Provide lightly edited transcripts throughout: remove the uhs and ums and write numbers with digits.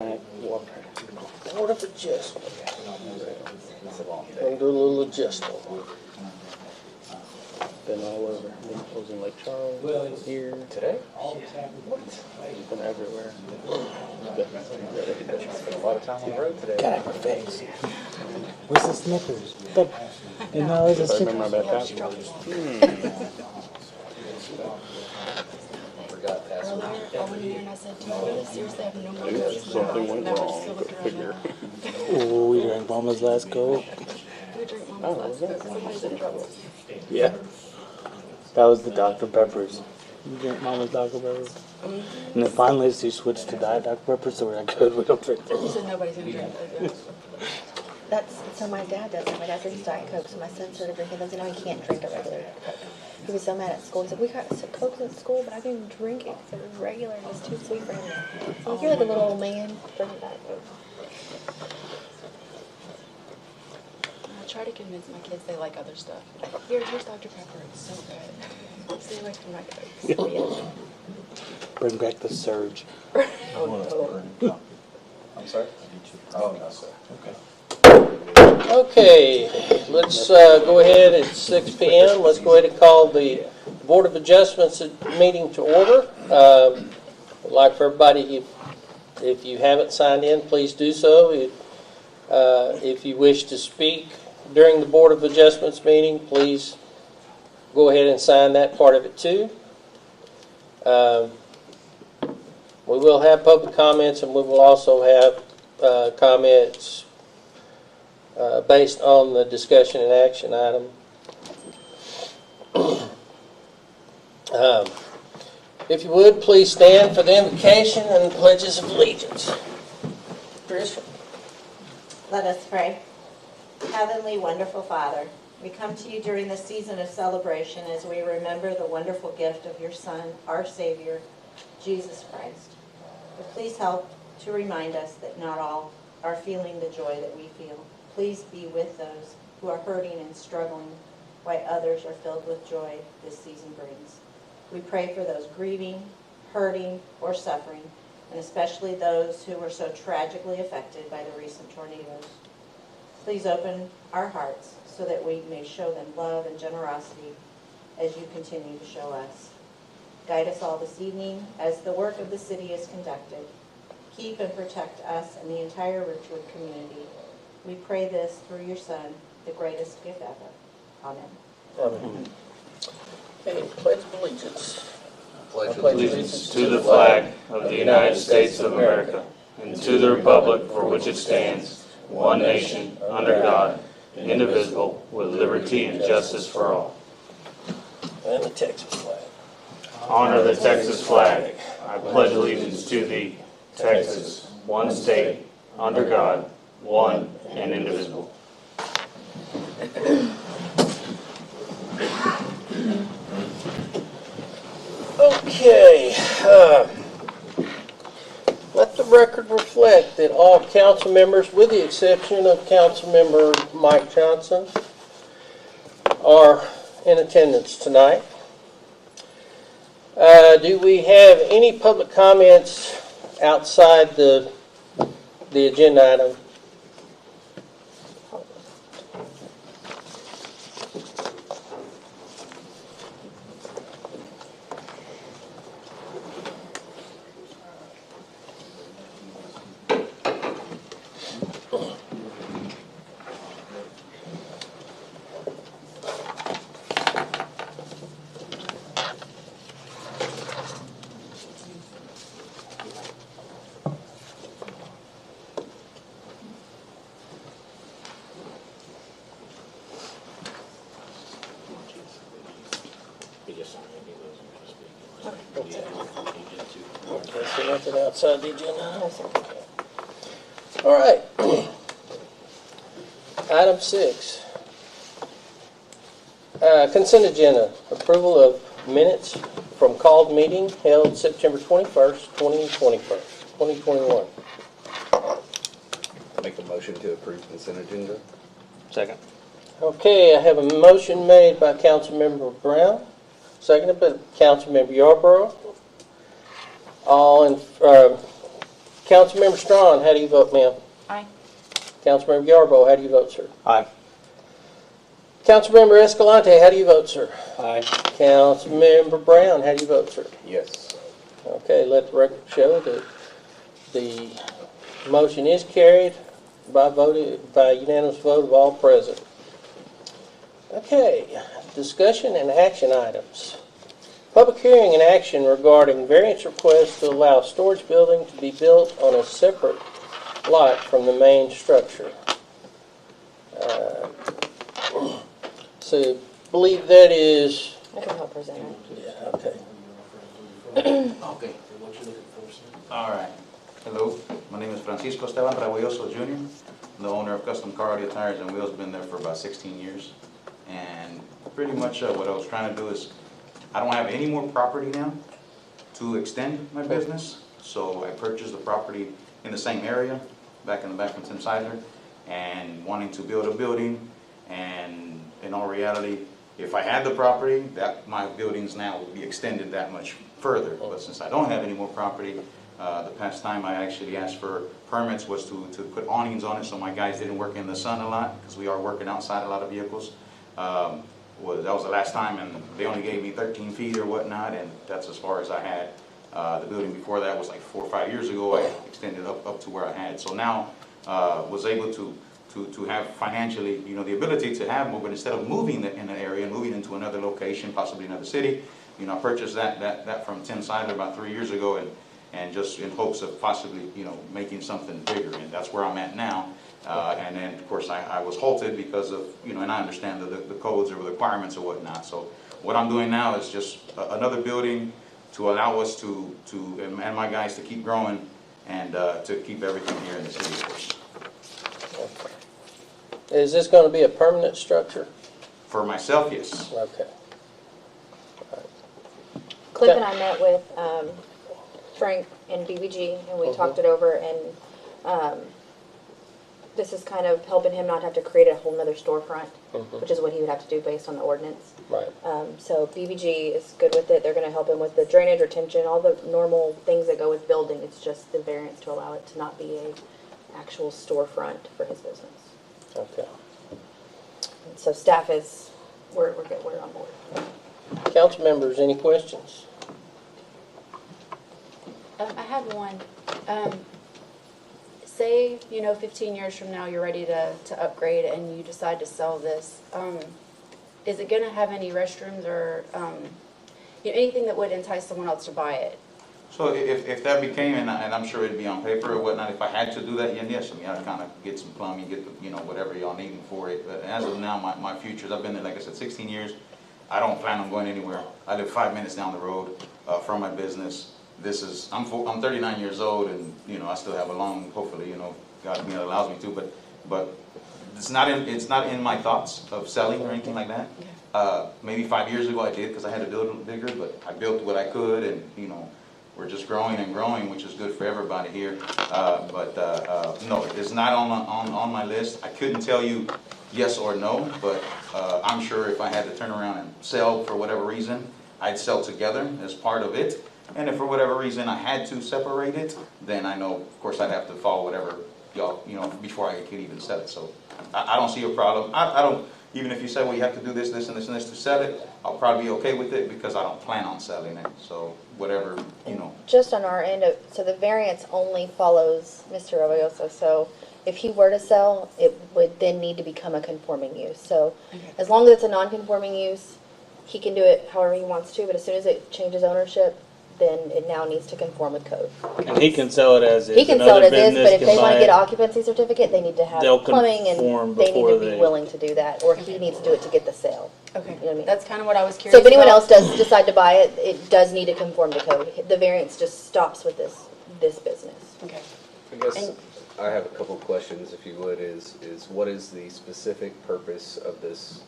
Board of Adjustment. Gonna do a little adjusting. Been all over. I was in Lake Charles, here. Today? Been everywhere. Spent a lot of time on the road today. Got my face. Where's the Snickers? And now there's a I remember my back Earlier, and I said, do you seriously have no more coats? Something went wrong. Go figure. Oh, we drank Mama's last Coke. We drink Mama's last Coke. Somebody's in trouble. Yeah. That was the Dr. Peppers. You drink Mama's Dr. Peppers. And then finally she switched to Diet Dr. Pepper, so we're like, good, we don't drink He those. said nobody's going to drink those. That's so my dad does it. My dad drinks Diet Coke, so my son started drinking those, and now he can't drink a regular Coke. He was so mad at school. He said, "We got some Cokes at school, but I didn't drink it because it was regular and it's too sweet for him." So like, you're like a little old man drinking Diet Coke. I try to convince my kids they like other stuff. Here's Dr. Pepper. It's so good. Stay away from my Cokes. Bring back the surge. I'm sorry? Oh, no, sir. Okay. Okay, let's go ahead at 6 p.m. Let's go ahead and call the Board of Adjustments meeting to order. I'd like for everybody, if you haven't signed in, please do so. If you wish to speak during the Board of Adjustments meeting, please go ahead and sign that part of it too. We will have public comments, and we will also have comments based on the discussion and action item. If you would, please stand for the invocation and pledges of allegiance. Chris? Let us pray. Heavenly, wonderful Father, we come to you during this season of celebration as we remember the wonderful gift of your Son, our Savior, Jesus Christ. But please help to remind us that not all are feeling the joy that we feel. Please be with those who are hurting and struggling, while others are filled with joy this season brings. We pray for those grieving, hurting, or suffering, and especially those who were so tragically affected by the recent tornadoes. Please open our hearts so that we may show them love and generosity as you continue to show us. Guide us all this evening as the work of the city is conducted. Keep and protect us and the entire Richwood community. We pray this through your Son, the greatest gift ever. Amen. Amen. Okay, pledge of allegiance. Pledge Allegiance to the flag of the United States of America and to the republic for which it stands, one nation, under God, indivisible, with liberty and justice for all. And the Texas flag. Honor the Texas flag. I pledge allegiance to thee, Texas, one state, under God, one and indivisible. Okay. Let the record reflect that all council members, with the exception of Council Member Mike Johnson, are in attendance tonight. Do we have any public comments outside the agenda item? Okay, so nothing outside the agenda. All right. Item 6. Consent agenda. Approval of minutes from called meeting held September 21st, 2021. Make a motion to approve consent agenda. Second. Okay, I have a motion made by Councilmember Brown, seconded by Councilmember Yarborough. All in Councilmember Strawn, how do you vote, ma'am? Aye. Councilmember Yarborough, how do you vote, sir? Aye. Councilmember Escalante, how do you vote, sir? Aye. Councilmember Brown, how do you vote, sir? Yes. Okay, let the record show that the motion is carried by unanimous vote of all present. Okay, discussion and action items. Public hearing and action regarding variance request to allow storage building to be built on a separate lot from the main structure. So, believe that is, I can help present it. yeah, okay. Okay. All right. Hello, my name is Francisco Esteban Raboyoso Jr., the owner of Custom Car Audio Tires and Wheels. Been there for about 16 years. And pretty much what I was trying to do is, I don't have any more property now to extend my business. So I purchased the property in the same area, back in the back from Tim Seidler, and wanting to build a building. And in all reality, if I had the property, that my buildings now would be extended that much further. But since I don't have any more property, the past time I actually asked for permits was to put awnings on it so my guys didn't work in the sun a lot, because we are working outside a lot of vehicles. That was the last time, and they only gave me 13 feet or whatnot, and that's as far as I had. The building before that was like 4 or 5 years ago. I extended up to where I had. So now was able to have financially, the ability to have more, but instead of moving in an area and moving into another location, possibly another city, I purchased that from Tim Seidler about 3 years ago, and just in hopes of possibly, making something bigger, and that's where I'm at now. And then, of course, I was halted because of, and I understand the codes or the requirements or whatnot. So what I'm doing now is just another building to allow us and my guys to keep growing and to keep everything here in the city, of course. Is this going to be a permanent structure? For myself, yes. Okay. Cliff and I met with Frank and BBG, and we talked it over, and this is kind of helping him not have to create a whole nother storefront, which is what he would have to do based on the ordinance. Right. So BBG is good with it. They're going to help him with the drainage, retention, all the normal things that go with building. It's just the variance to allow it to not be a actual storefront for his business. Okay. And so staff is, we're good, we're on board. Council members, any questions? I had one. Say, 15 years from now you're ready to upgrade and you decide to sell this. Is it going to have any restrooms or anything that would entice someone else to buy it? So if that became, and I'm sure it'd be on paper or whatnot, if I had to do that, yes, I'd kind of get some plumbing, get the, whatever y'all needing for it. But as of now, my futures, I've been there, like I said, 16 years. I don't plan on going anywhere. I live 5 minutes down the road from my business. I'm 39 years old, and I still have a long, hopefully, God allows me to. But it's not in my thoughts of selling or anything like that. Maybe 5 years ago I did, because I had to build it bigger. But I built what I could, and we're just growing and growing, which is good for everybody here. No, it's not on my list. I couldn't tell you yes or no, but I'm sure if I had to turn around and sell for whatever reason, I'd sell together as part of it. And if for whatever reason I had to separate it, then I know, of course, I'd have to follow whatever y'all, before I could even sell it. So I don't see a problem. I don't, even if you say, well, you have to do this, this, and this, and this to sell it, I'll probably be okay with it because I don't plan on selling it. So whatever, Just on our end, so the variance only follows Mr. Raboyoso. So if he were to sell, it would then need to become a conforming use. So as long as it's a non-conforming use, he can do it however he wants to. But as soon as it changes ownership, then it now needs to conform with code. And he can sell it as is. He can sell it as is, but if they want to get off, occupancy certificate, they need to have They'll plumbing, conform and they need before to be they- willing to do that, or he needs to do it to get the sale. Okay, You know what I mean? that's kind of what I was curious So if anyone about. else does decide to buy it, it does need to conform to code. The variance just stops with this business. Okay. I guess And- I have a couple of questions, if you would, is what is the specific purpose of this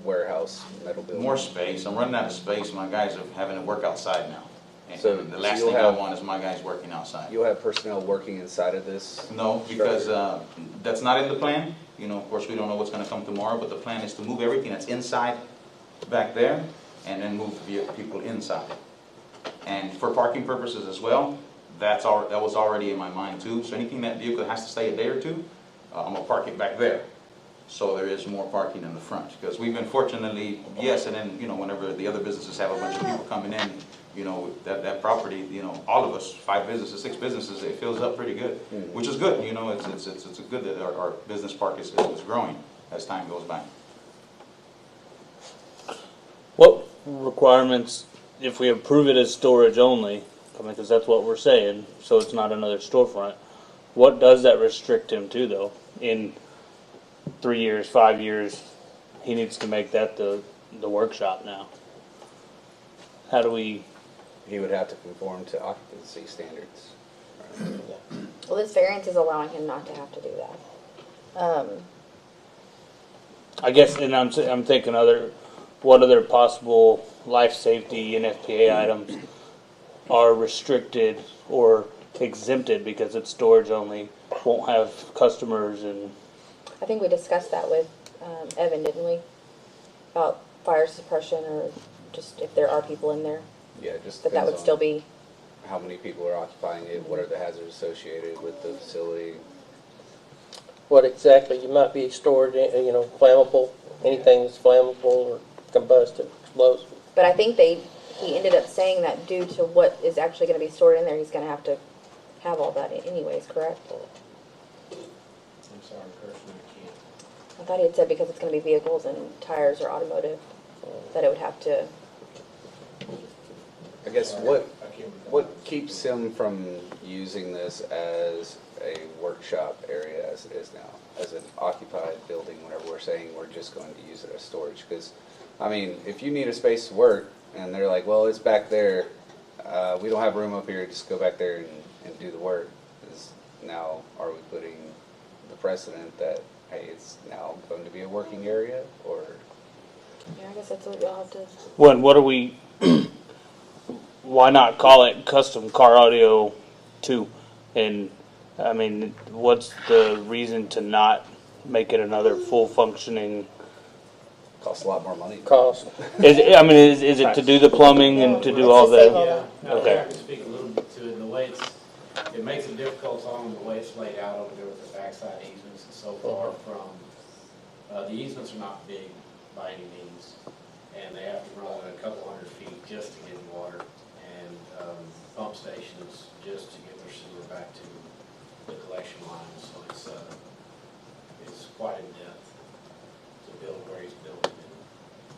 warehouse metal building? more space. I'm running out of space. My guys are having to work outside now. And So the last you'll thing I have- want is my guys working outside. You'll have personnel working inside of this? No, because that's not in the plan. Of course, we don't know what's going to come tomorrow, but the plan is to move everything that's inside back there and then move the people inside. And for parking purposes as well, that was already in my mind too. So anything that vehicle has to stay a day or two, I'm gonna park it back there. So there is more parking in the front, because we've been fortunately, yes, and then, you know, whenever the other businesses have a bunch of people coming in, you know, that property, you know, all of us, 5 businesses, 6 businesses, it fills up pretty good, which is good, you know, it's good that our business park is growing as time goes by. What requirements, if we approve it as storage only, I mean, because that's what we're saying, so it's not another storefront, what does that restrict him to, though? In 3 years, 5 years, he needs to make that the workshop now. How do we? He would have to conform to occupancy standards. Well, this variance is allowing him not to have to do that. I guess, and I'm thinking what other possible life safety NFPA items are restricted or exempted because it's storage only, won't have customers, and I think we discussed that with Evan, didn't we? About fire suppression, or just if there are people in there, Yeah, it just that depends would on still be. how many people are occupying it, what are the hazards associated with the facility. What exactly, you might be stored, you know, flammable, anything that's flammable or combusted, explosive. But I think he ended up saying that due to what is actually going to be stored in there, he's going to have all that anyways, correct? I'm sorry, Kirsten, I can't. I thought he had said because it's going to be vehicles and tires or automotive, that it would have to. I guess Sorry, what I can't remember. what keeps him from using this as a workshop area as it is now, as an occupied building, whenever we're saying we're just going to use it as storage? Because, I mean, if you need a space to work and they're like, well, it's back there, we don't have room up here, just go back there and do the work. Is now, are we putting the precedent that, hey, it's now going to be a working area, or? Yeah, I guess that's what you'll have to. what are we? Why not call it custom car audio 2? And I mean, what's the reason to not make it another full functioning? Costs a lot more money. Cost. Is it to do the plumbing and to do all It's to save that? Yeah, Okay. I can speak a little bit to it, the way it makes it difficult on the way it's laid out over there with the backside easements and so far from, the easements are not big by any means, and they have to run a couple hundred feet just to get water, and pump stations just to get their sewer back to the collection line, so it's quite in depth to build where he's building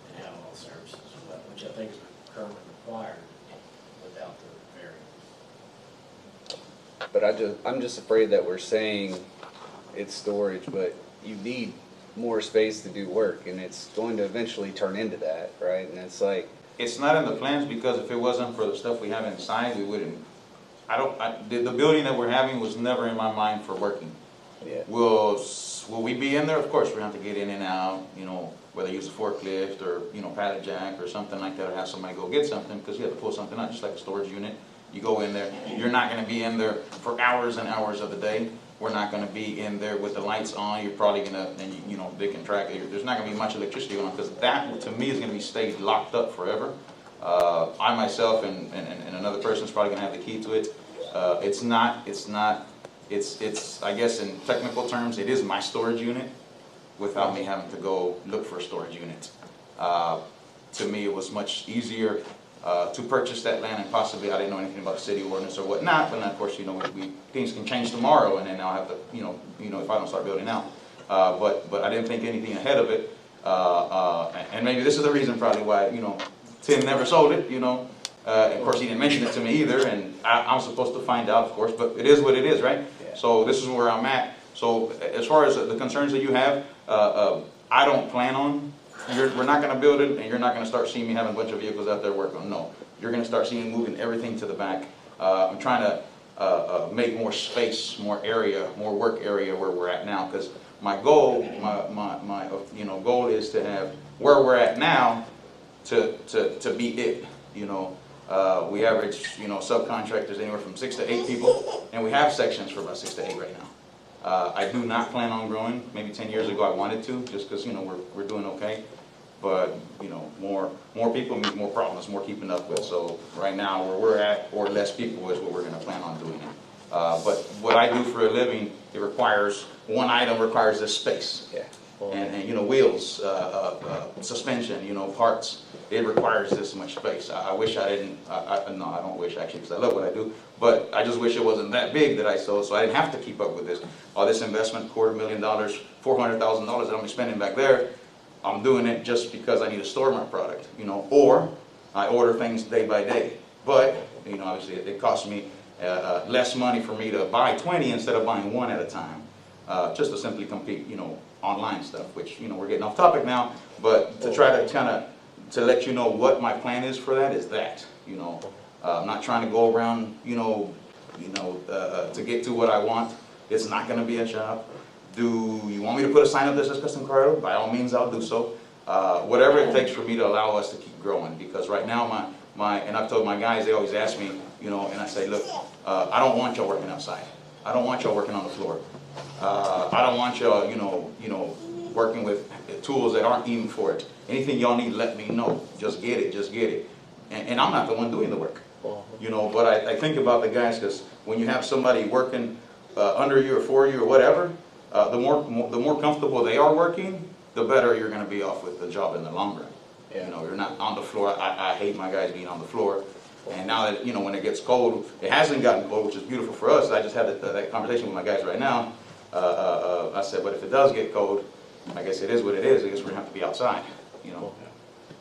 and have all the services, which I think is currently required without the variance. But I'm just afraid that we're saying it's storage, but you need more space to do work, and it's going to eventually turn into that, right? And it's like, It's not in the plans, because if it wasn't for the stuff we have inside, we wouldn't. The building that we're having was never in my mind for working. yeah, Will we be in there? Of course, we have to get in and out, you know, whether use a forklift or, you know, pallet jack or something like that, or have somebody go get something, because you have to pull something out, just like a storage unit. You go in there, you're not gonna be in there for hours and hours of the day. We're not gonna be in there with the lights on. You're probably gonna, and you know, they can track it. There's not gonna be much electricity on, because that, to me, is gonna be stayed locked up forever. I myself and another person's probably gonna have the key to it. It's, I guess in technical terms, it is my storage unit without me having to go look for a storage unit. To me, it was much easier to purchase that land, and possibly, I didn't know anything about the city ordinance or whatnot, but then of course, you know, things can change tomorrow, and then I'll have to, you know, if I don't start building now. But I didn't think anything ahead of it, and maybe this is the reason probably why, you know, Tim never sold it, you know. Of course, he didn't mention it to me either, and I'm supposed to find out, of course, but it is what it is, right? Yeah. So this is where I'm at. So as far as the concerns that you have, I don't plan on, we're not gonna build it, and you're not gonna start seeing me having a bunch of vehicles out there working, no. You're gonna start seeing me moving everything to the back. I'm trying to make more space, more area, more work area where we're at now, because my goal, my goal is to have where we're at now to be it, you know. We average, you know, subcontractors anywhere from 6 to 8 people, and we have sections for about 6 to 8 right now. I do not plan on growing. Maybe 10 years ago I wanted to, just because, you know, we're doing okay. But, you know, more people means more problems, more keeping up with. So right now, where we're at, or less people is what we're gonna plan on doing. But what I do for a living, it requires, one item requires this space. Yeah. And you know, wheels, suspension, you know, parts, it requires this much space. I wish I didn't, no, I don't wish actually, because I love what I do, but I just wish it wasn't that big that I sold, so I didn't have to keep up with this. All this investment, $250,000, $400,000 that I'm spending back there, I'm doing it just because I need to store my product, you know, or I order things day by day. But, you know, obviously it costs me less money for me to buy 20 instead of buying one at a time, just to simply compete, you know, online stuff, which, you know, we're getting off topic now, but to try to kind of, to let you know what my plan is for that is that, you know, I'm not trying to go around, to get to what I want. It's not going to be a job. Do you want me to put a sign up that says Custom Car Auto? By all means, I'll do so. Whatever it takes for me to allow us to keep growing, because right now and I've told my guys, they always ask me, you know, and I say, look, I don't want y'all working outside. I don't want y'all working on the floor. I don't want y'all, working with tools that aren't even for it. Anything y'all need, let me know. Just get it. And I'm not the one doing the work, you know. But I think about the guys, because when you have somebody working under you or for you or whatever, the more comfortable they are working, the better you're going to be off with the job in the long run. Yeah. You know, you're not on the floor. I hate my guys being on the floor. And now that, you know, when it gets cold, it hasn't gotten cold, which is beautiful for us. I just had that conversation with my guys right now. I said, but if it does get cold, I guess it is what it is. I guess we're going to have to be outside, you know.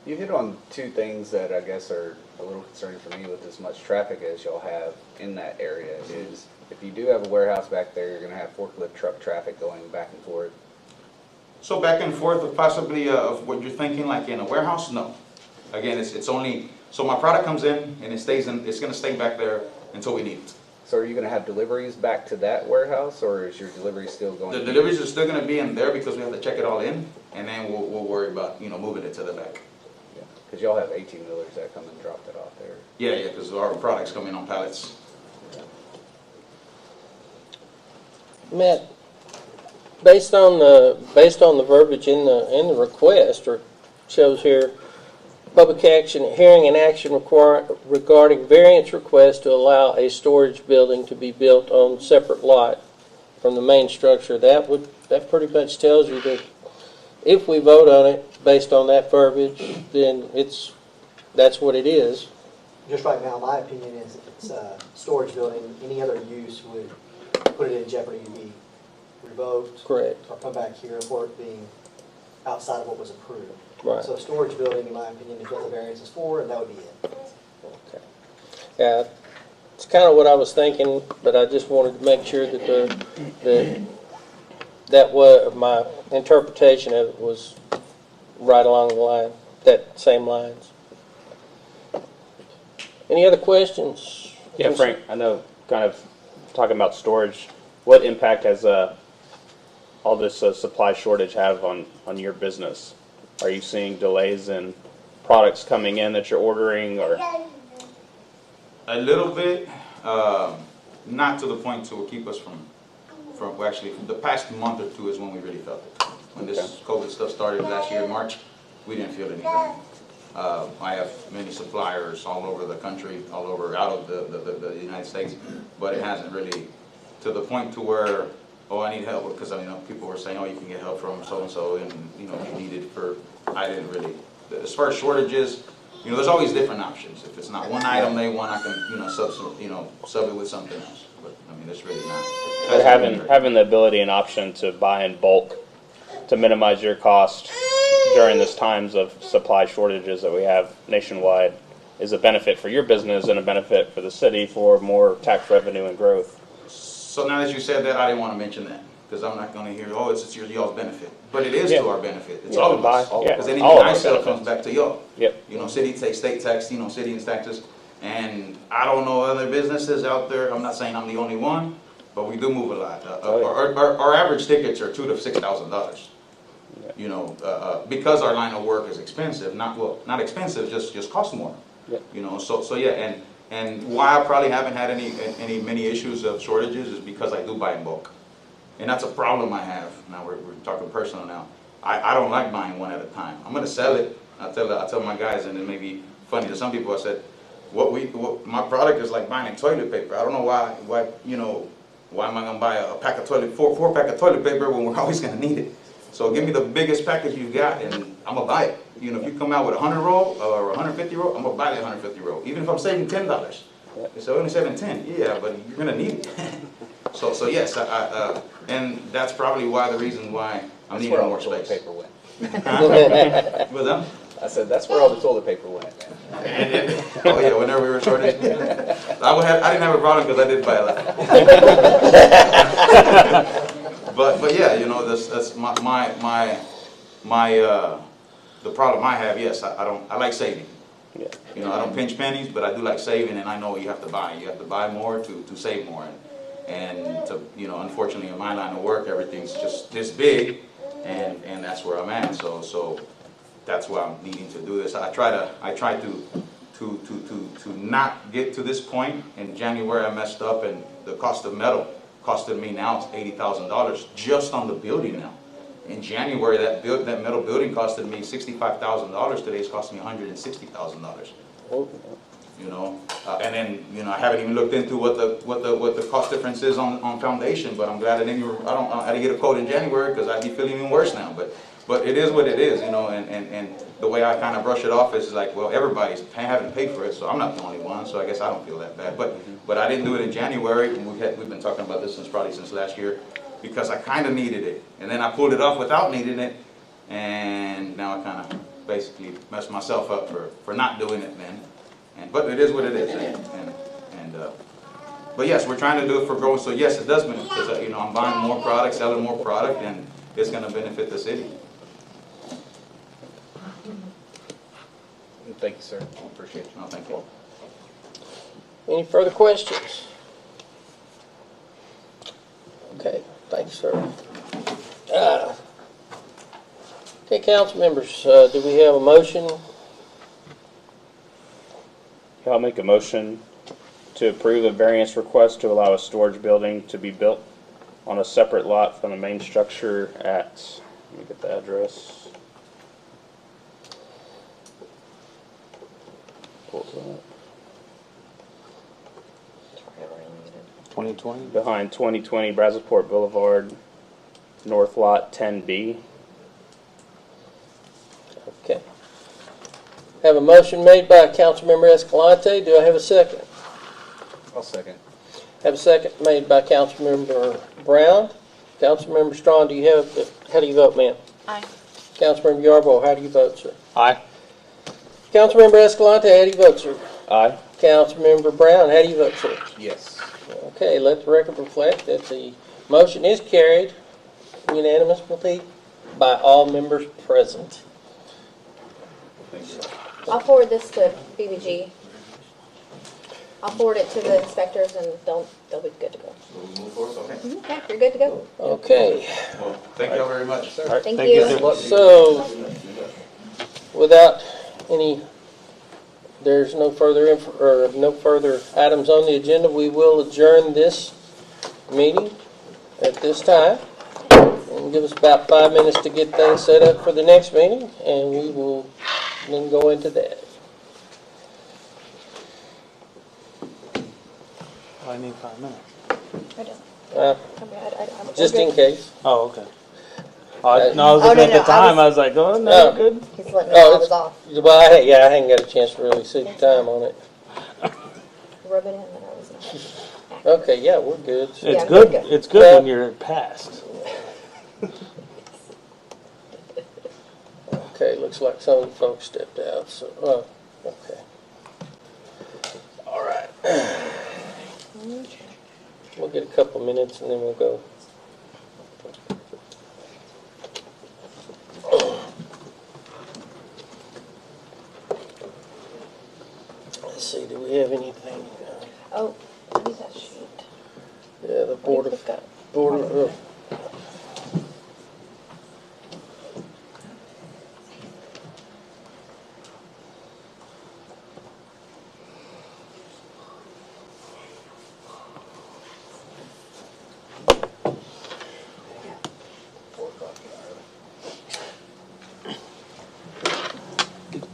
You hit on two things that I guess are a little concerning for me with as much traffic as y'all have in that area is if you do have a warehouse back there, you're going to have forklift truck traffic going back and forth. So back and forth of possibly of what you're thinking, like in a warehouse? No. Again, it's only, so my product comes in and it's going to stay back there until we need it. So are you going to have deliveries back to that warehouse, or is your delivery still going? The deliveries are still going to be in there because we have to check it all in, and then we'll worry about, you know, moving it to the back. Yeah, because y'all have 18-wheelers that come and drop it off there. Yeah, because our products come in on pallets. Matt, based on the verbiage in the request, or shows here, public action, hearing and action regarding variance request to allow a storage building to be built on separate lot from the main structure. That pretty much tells you that if we vote on it based on that verbiage, then that's what it is. Just right now, my opinion is if it's a storage building, any other use would put it in jeopardy to be revoked. Correct. Or come back here for it being outside of what was approved. Right. So a storage building, in my opinion, is what the variance is for, and that would be it. Okay. Yeah, it's kind of what I was thinking, but I just wanted to make sure that that was my interpretation of it was right along the line, that same lines. Any other questions? Yeah, Frank, I know, kind of talking about storage, what impact has all this supply shortage have on your business? Are you seeing delays in products coming in that you're ordering, or? A little bit, not to the point to keep us from actually, the past month or two is when we really felt it. When this COVID stuff started last year in March, we didn't feel anything. I have many suppliers all over the country, out of the United States, but it hasn't really, to the point to where, oh, I need help, because I mean, people were saying, oh, you can get help from so-and-so, and you know, you need it for, I didn't really, as far as shortages, you know, there's always different options. If it's not one item they want, I can, sub it with something else. But I mean, it's really not. But having the ability and option to buy in bulk to minimize your cost during this times of supply shortages that we have nationwide is a benefit for your business and a benefit for the city for more tax revenue and growth. So now that you said that, I didn't want to mention that, because I'm not going to hear, oh, it's y'all's benefit. But it is to our benefit. It's all of us. Because anything I sell comes back to y'all. Yep. You know, city takes state tax, city and taxes. And I don't know other businesses out there. I'm not saying I'm the only one, but we do move a lot. Our average tickets are $2,000 to $6,000. You know, because our line of work is expensive. Not expensive, just costs more. Yep. You know, so yeah, and why I probably haven't had many issues of shortages is because I do buy in bulk. And that's a problem I have. Now we're talking personal now. I don't like buying one at a time. I'm gonna sell it. I tell my guys, and it may be funny to some people. I said, my product is like buying toilet paper. I don't know why why am I gonna buy a pack of four pack of toilet paper when we're always gonna need it? So give me the biggest package you've got, and I'm gonna buy it. You know, if you come out with 100 roll or 150 roll, I'm gonna buy the 150 roll, even if I'm saving $10. So only saving 10, yeah, but you're gonna need it. so yes, and that's probably the reason why I'm needing more space. Paper went. With them? I said, that's where all the toilet paper went. Oh yeah, whenever we were shortage. I didn't have a problem because I did buy a lot. but yeah, you know, that's the problem I have. Yes, I like saving. Yeah. You know, I don't pinch pennies, but I do like saving, and I know you have to buy. You have to buy more to save more, and to, you know, unfortunately in my line of work, everything's just this big, and that's where I'm at. So that's why I'm needing to do this. I try to not get to this point. In January I messed up, and the cost of metal costed me now $80,000 just on the building now. In January that metal building costed me $65,000. Today it's costing me $160,000. You know, and then, you know, I haven't even looked into what the cost difference is on foundation. But I'm glad I didn't get a quote in January, because I'd be feeling even worse now. But it is what it is, you know, and the way I kind of brush it off is like, well, everybody's having to pay for it, so I'm not the only one, so I guess I don't feel that bad. But I didn't do it in January, and we've been talking about this probably since last year, because I kind of needed it, and then I pulled it off without needing it, and now I kind of basically messed myself up for not doing it then. But it is what it is, but yes, we're trying to do it for growth. So yes, it does benefit, because you know, I'm buying more product, selling more product, and it's going to benefit the city. Thank you, sir. Appreciate you. No, thank you. Any further questions? Okay, thanks, sir. Okay, council members, do we have a motion? I'll make a motion to approve a variance request to allow a storage building to be built on a separate lot from the main structure at, let me get the address. What was that? 2020? Behind 2020 Brazosport Boulevard, North Lot 10B. Okay. Have a motion made by Councilmember Escalante. Do I have a second? I'll second. Have a second made by Councilmember Brown. Councilmember Strong, how do you vote, ma'am? Aye. Councilmember Yarborough, how do you vote, sir? Aye. Councilmember Escalante, how do you vote, sir? Aye. Councilmember Brown, how do you vote, sir? Yes. Okay, let the record reflect that the motion is carried unanimously by all members present. I'll forward this to BBG. I'll forward it to the inspectors, and they'll be good to go. We'll move forward, okay? Okay, you're good to go. Okay, Well, thank you all very much. Sir. Thank you. so without there's no further no further items on the agenda, we will adjourn this meeting at this time. And give us about 5 minutes to get things set up for the next meeting, and we will then go into that. I need 5 minutes. I don't. Uh, I'm just good. in case. Oh, okay. No, I was Oh, looking no, at the no, time. I was like, oh, no, Oh. good. He's letting me know I was off. Well, I hadn't got a chance to really see the time on it. Rub it in that I was not. Okay, yeah, we're good. It's Yeah, good. good. It's good Well- when you're past. Okay, looks like some of the folks stepped out, so, okay. All right. We'll get a couple minutes and then we'll go. Let's see, do we have anything? Oh, I need that sheet. Yeah, the Board of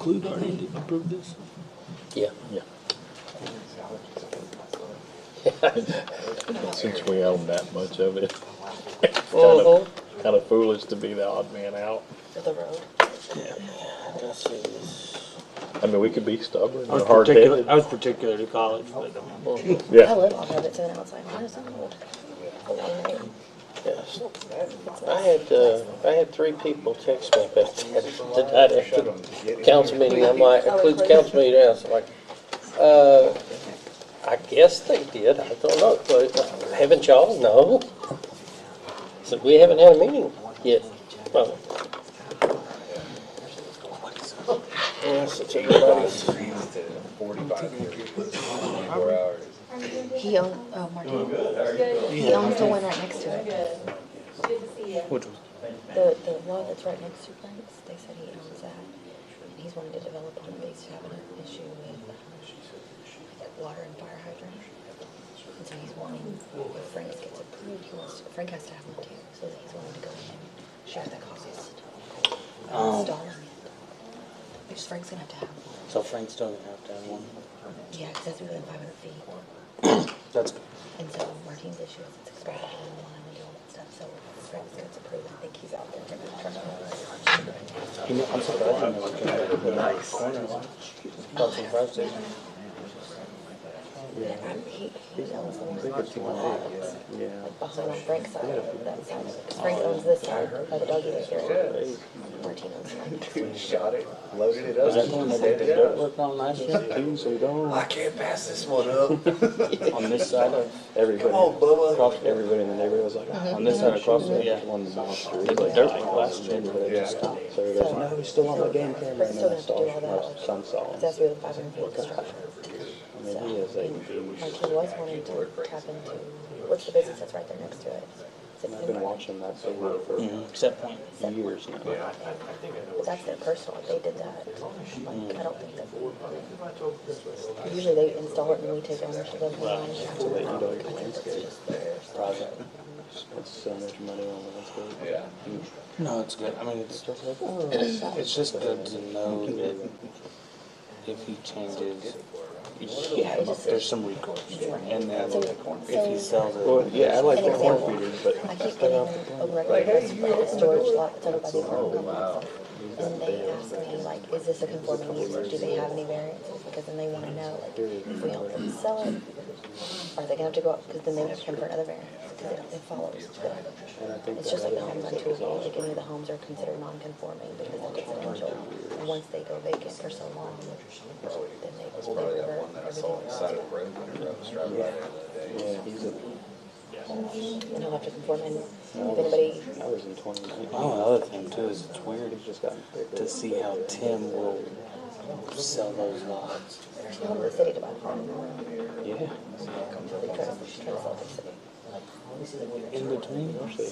Klug already approved this? Yeah. Since we own that much of it, Mhm. kind of foolish to be the odd man out. For the road. Let's see this. I mean, we could be stubborn I was or hard-headed. particular to college, but I Yeah. live off of it, so now it's like, what is that? Yes. I had 3 people text me about that tonight after the council meeting. I'm like, includes council meeting. I was like, I guess they did. I don't know. But haven't y'all? No. So we haven't had a meeting yet. Well, yes, it's everybody's. 45 years, 24 hours. He owns, oh, Martin. He owns the one right next to it. which was The lot that's right next to Frank's, they said he owns that. And he's wanting to develop on it, but he's having an issue with water and fire hydrant. And so he's wanting, if Frank's gets approved, Frank has to have one too. So he's wanting to go in and share the cost. Installing it. Which Frank's gonna have to have one. so Frank's still gonna have to have one. Yeah, because that's within 500 feet. That's And so Martine's issue is it's expired and one and do all that stuff. So if Frank's gets approved, I think he's out there gonna turn it over. I'm surprised he never came back with a corner lot. Across from the fire station. Yeah, he owns the one behind on Frank's side of that side. Because Frank owns this side by the doggy daycare. Martine owns mine. Shot it, loaded it Was up. that the one that they did dirt work on last year? I can't pass this one up. On this side of, Everybody, Come on, Bubba. across, everybody in the neighborhood was like, on this side across, yeah. one of the They did dirt work last year, but it just Yeah. stopped. So everybody's like, no, he's still on the game camera. Frank's And still then gonna have to do all my that. son saw him. That's within 500 feet of construction. I mean, he is a Martine was wanting to tap into, what's the business that's right there next to it? Is it I've been Pinbar? watching that video for Set point. years now. Well, that's their personal, if they did that, like, I don't think that. Usually they install it and we take ownership of the line. So they eat all your landscape. Project. It's so much money on the landscape. Yeah. No, it's good. I mean, it's just good to know that if he changes, yeah, there's some recourse. And then if he sells it. Well, yeah, I like An the corn example. feeders, but I keep getting a record request for a storage lot that's over by the apartment. And they ask me, like, is this a conforming use, or do they have any variances? Because then they want to know, like, if we help them sell it, are they gonna have to go up, because then they would have to come for another variance, because it follows. and I think It's just like the homes on Toolville, like any of the homes are considered non-conforming because they're residential. And once they go vacant for so long, then they Probably that revert one that I saw on the side of the road whenever I was driving by there the other day. yeah, he's a, and he'll have to conform, and if anybody, I was in 2019. Oh, another thing too is it's weird He's just gotten bigger. to see how Tim will sell those lots. there's no one in the city to buy them. Yeah. They try to sell the city. In between? That's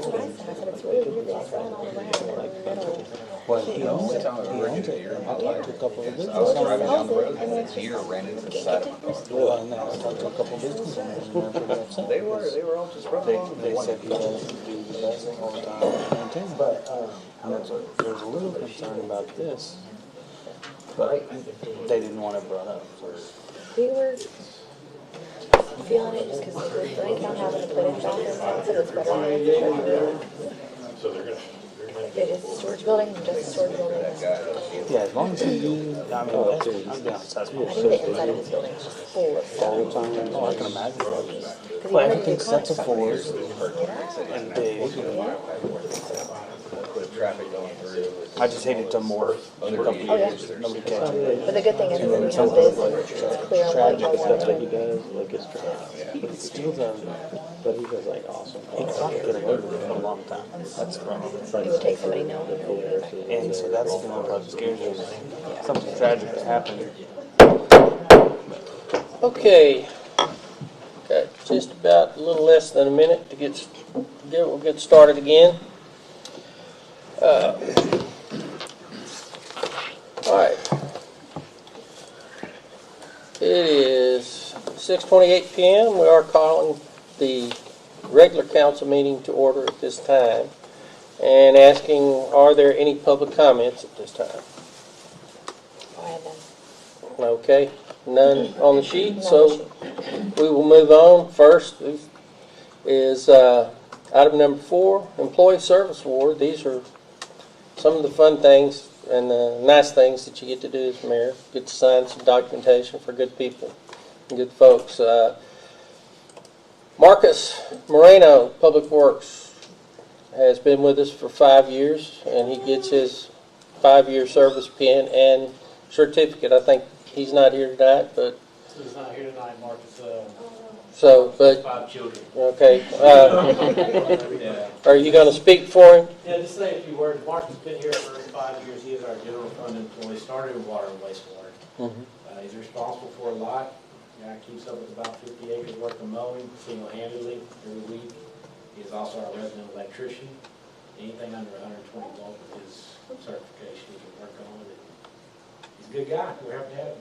what I said, I said, it's really weird, they just run all around in the middle. Well, he owns it. Time I He owns rented it. here in my I talked life. to a couple of I business was owners. driving down the road and a deer ran into the side of my car. Well, and then I talked to a couple of business owners and they're pretty upset. They were all just running along. They said he doesn't do the best all the time to maintain it. And there's a little concern about this, but they didn't want it brought up. We were feeling it just because with Frank not having to put in bathrooms, I said it's better than infrastructure. It is a storage building, and just a storage building. Yeah, as long as he, I mean, I'll be honest, that's I think the inside of his building is just full of stuff. all the time. Oh, I can imagine. Because he Well, wanted to everything do sets of concerts. floors and big. With traffic going through. I just hated to morph in a couple Oh, yeah. years. Nobody catch it. But the good thing is, And when then we have this, it's clear on what tragic I Stuff that he want to. does, like it's trash. But it's still the, But he does like awesome. he caught get away with it for a long time. That's the problem. It would take somebody knowing. And so that's the only part that scares you. Is something tragic to happen. Okay. Got just about a little less than a minute to we'll get started again. All right. It is 6:28 p.m. We are calling the regular council meeting to order at this time and asking, are there any public comments at this time? I had none. Okay, none on the sheet, None so on the we will move on. First is item number 4, Employee Service Award. These are some of the fun things and the nice things that you get to do as mayor. Get to sign some documentation for good people and good folks. Marcus Moreno, Public Works, has been with us for 5 years, and he gets his 5-year service pin and certificate. I think he's not here tonight, but He's not here tonight, Marcus, so, but 5 children. okay. Yeah. Are you going to speak for him? Yeah, just say a few words. Mark has been here for 5 years. He is our general fund employee, started in water and wastewater. He's responsible for a lot. Guy keeps up with about 50 acres worth of mowing single-handedly every week. He is also our resident electrician. Anything under 120 volt with his certification he can work on. He's a good guy. We're happy to have him.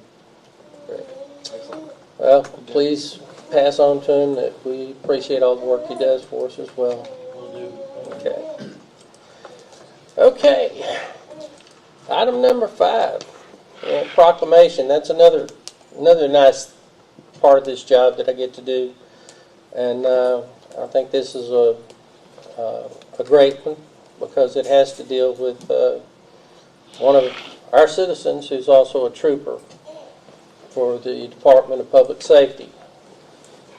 Excellent. Well, please pass on to him that we appreciate all the work he does for us as well. Will do. Okay. Okay. Item number 5, proclamation. That's another nice part of this job that I get to do, and I think this is a great one because it has to deal with one of our citizens who's also a trooper for the Department of Public Safety.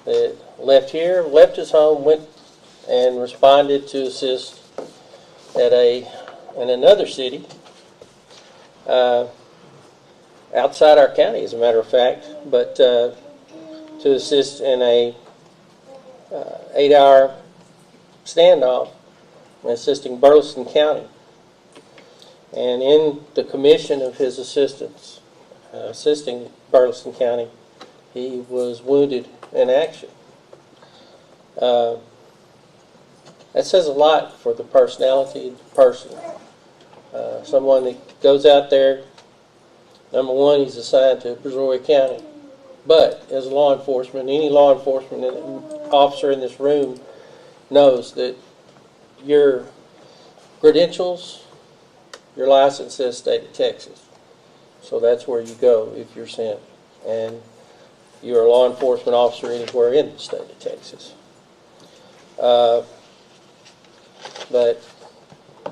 That left here, left his home, went and responded to assist in another city outside our county, as a matter of fact, but to assist in a 8-hour standoff assisting Burleson County. And in the commission of his assistance, assisting Burleson County, he was wounded in action. That says a lot for the personality of the person. Someone that goes out there, number one, he's assigned to Brazoria County. But as law enforcement, any law enforcement officer in this room knows that your credentials, your license says state of Texas. So that's where you go if you're sent. And you're a law enforcement officer anywhere in the state of Texas. But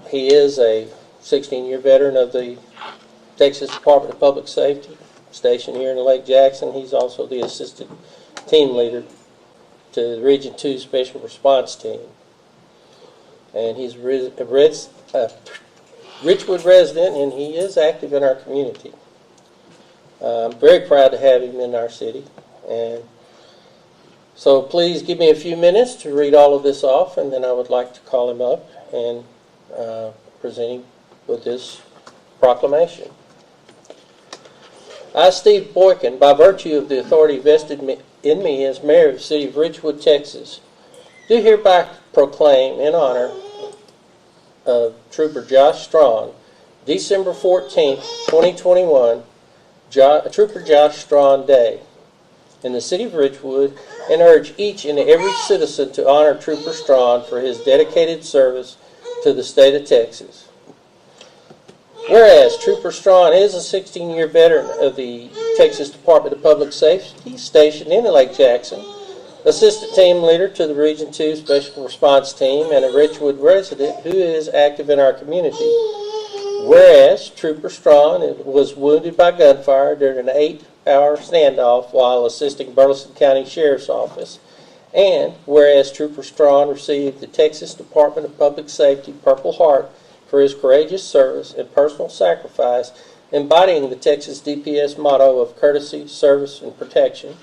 he is a 16-year veteran of the Texas Department of Public Safety, stationed here in Lake Jackson. He's also the assistant team leader to the Region 2 Special Response Team. And he's a Richwood resident, and he is active in our community. I'm very proud to have him in our city. And so please give me a few minutes to read all of this off, and then I would like to call him up and present him with this proclamation. I, Steve Boykin, by virtue of the authority vested in me as mayor of the city of Richwood, Texas, do hereby proclaim in honor of Trooper Josh Strawn, December 14th, 2021, Trooper Josh Strawn Day in the city of Richwood, and urge each and every citizen to honor Trooper Strawn for his dedicated service to the state of Texas. Whereas Trooper Strawn is a 16-year veteran of the Texas Department of Public Safety, stationed in Lake Jackson, assistant team leader to the Region 2 Special Response Team, and a Richwood resident who is active in our community. Whereas Trooper Strawn was wounded by gunfire during an 8-hour standoff while assisting Burleson County Sheriff's Office. And whereas Trooper Strawn received the Texas Department of Public Safety Purple Heart for his courageous service and personal sacrifice, embodying the Texas DPS motto of courtesy, service, and protection.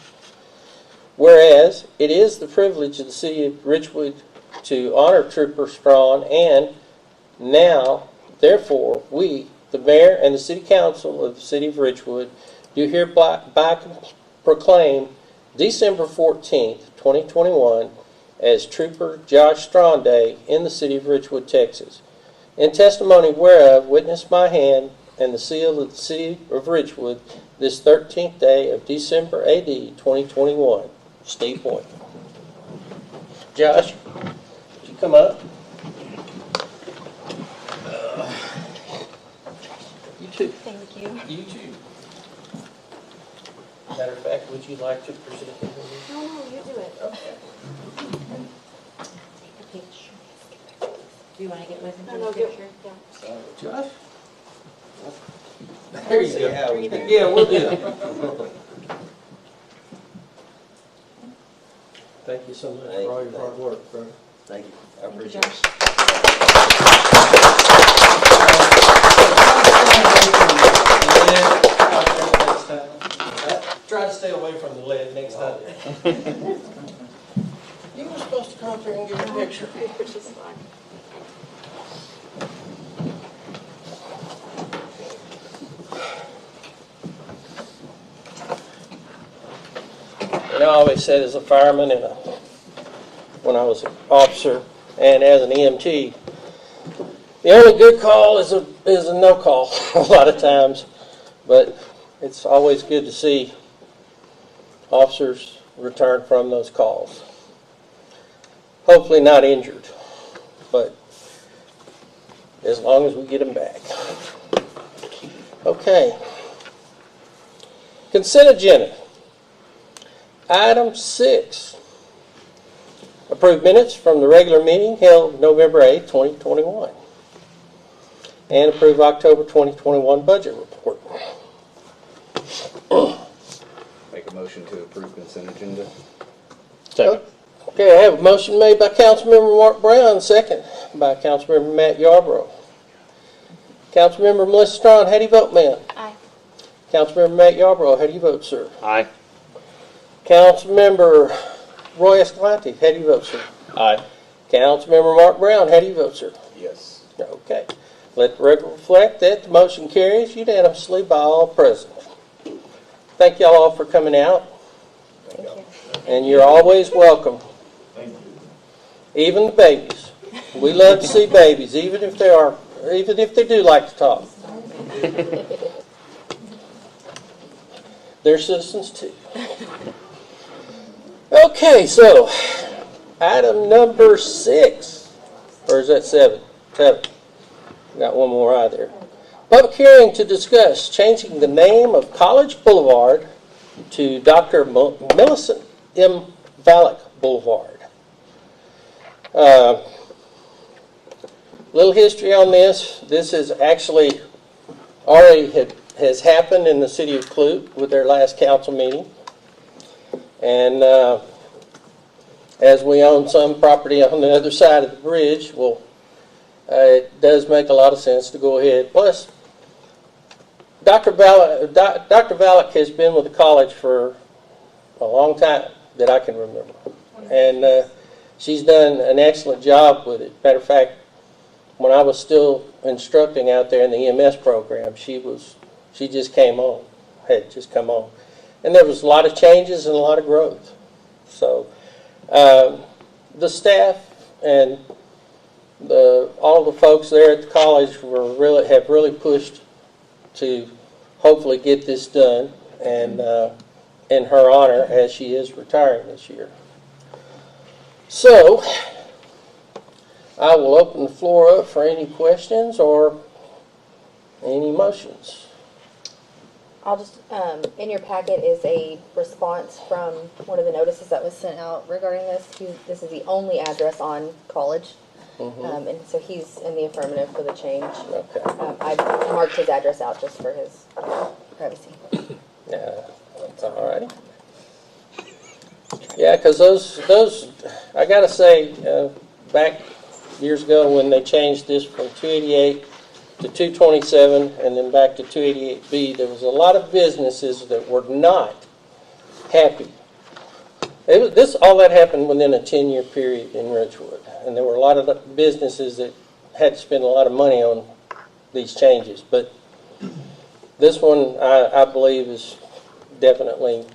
Whereas it is the privilege of the city of Richwood to honor Trooper Strawn, and now, therefore, we, the mayor and the city council of the city of Richwood, do hereby proclaim December 14th, 2021 as Trooper Josh Strawn Day in the city of Richwood, Texas. In testimony whereof, witnessed by hand and the seal of the city of Richwood this 13th day of December AD 2021. Steve Boyd. Josh, would you come up? You too. Thank you. You too. Would you like to present? No, you do it. Take a picture. Do you want to get with him No, for no, the get- picture? yeah. Josh? There you go. Yeah, we'll do it. Thank you so much for all your hard work, bro. Thank you. I Thank you, appreciate Josh. it. Try to stay away from the lead next time. You were supposed to come up here and get a picture. Which is fine. And I always said as a fireman and when I was an officer and as an EMT, the only good call is a no call a lot of times, but it's always good to see officers return from those calls. Hopefully not injured, but as long as we get them back. Okay. Consent agenda. Item 6. Approved minutes from the regular meeting held November 8, 2021. And approve October 2021 budget report. Make a motion to approve consent agenda. Second. Okay, I have a motion made by Councilmember Mark Brown, second by Councilmember Matt Yarborough. Councilmember Melissa Strawn, how do you vote, ma'am? Aye. Councilmember Matt Yarborough, how do you vote, sir? Aye. Councilmember Roy Escalante, how do you vote, sir? Aye. Councilmember Mark Brown, how do you vote, sir? Yes. Okay. Let the record reflect that the motion carries unanimously by all present. Thank y'all all for coming out, Thank you. and you're always welcome. Thank you. Even the babies. We love to see babies, even if they do like to talk. They're citizens too. Okay, so item number 6, or is that 7? 7. Got one more eye there. Public hearing to discuss changing the name of College Boulevard to Dr. Millicent M. Valek Boulevard. Little history on this. This is actually already has happened in the city of Clute with their last council meeting. And as we own some property on the other side of the bridge, well, it does make a lot of sense to go ahead. Plus, Dr. Valek has been with the college for a long time that I can remember. And she's done an excellent job with it. Matter of fact, when I was still instructing out there in the EMS program, she just came on, had just come on. And there was a lot of changes and a lot of growth. So the staff and all the folks there at the college have really pushed to hopefully get this done, and in her honor, as she is retiring this year. So I will open the floor up for any questions or any motions. I'll just, in your packet is a response from one of the notices that was sent out regarding this. This is the only address on College. And so he's in the affirmative for the change. Okay. I marked his address out just for his privacy. Yeah. All righty. Yeah, because those, I got to say, back years ago when they changed this from 288 to 227 and then back to 288B, there was a lot of businesses that were not happy. All that happened within a 10-year period in Richwood, and there were a lot of businesses that had to spend a lot of money on these changes. But this one, I believe, is definitely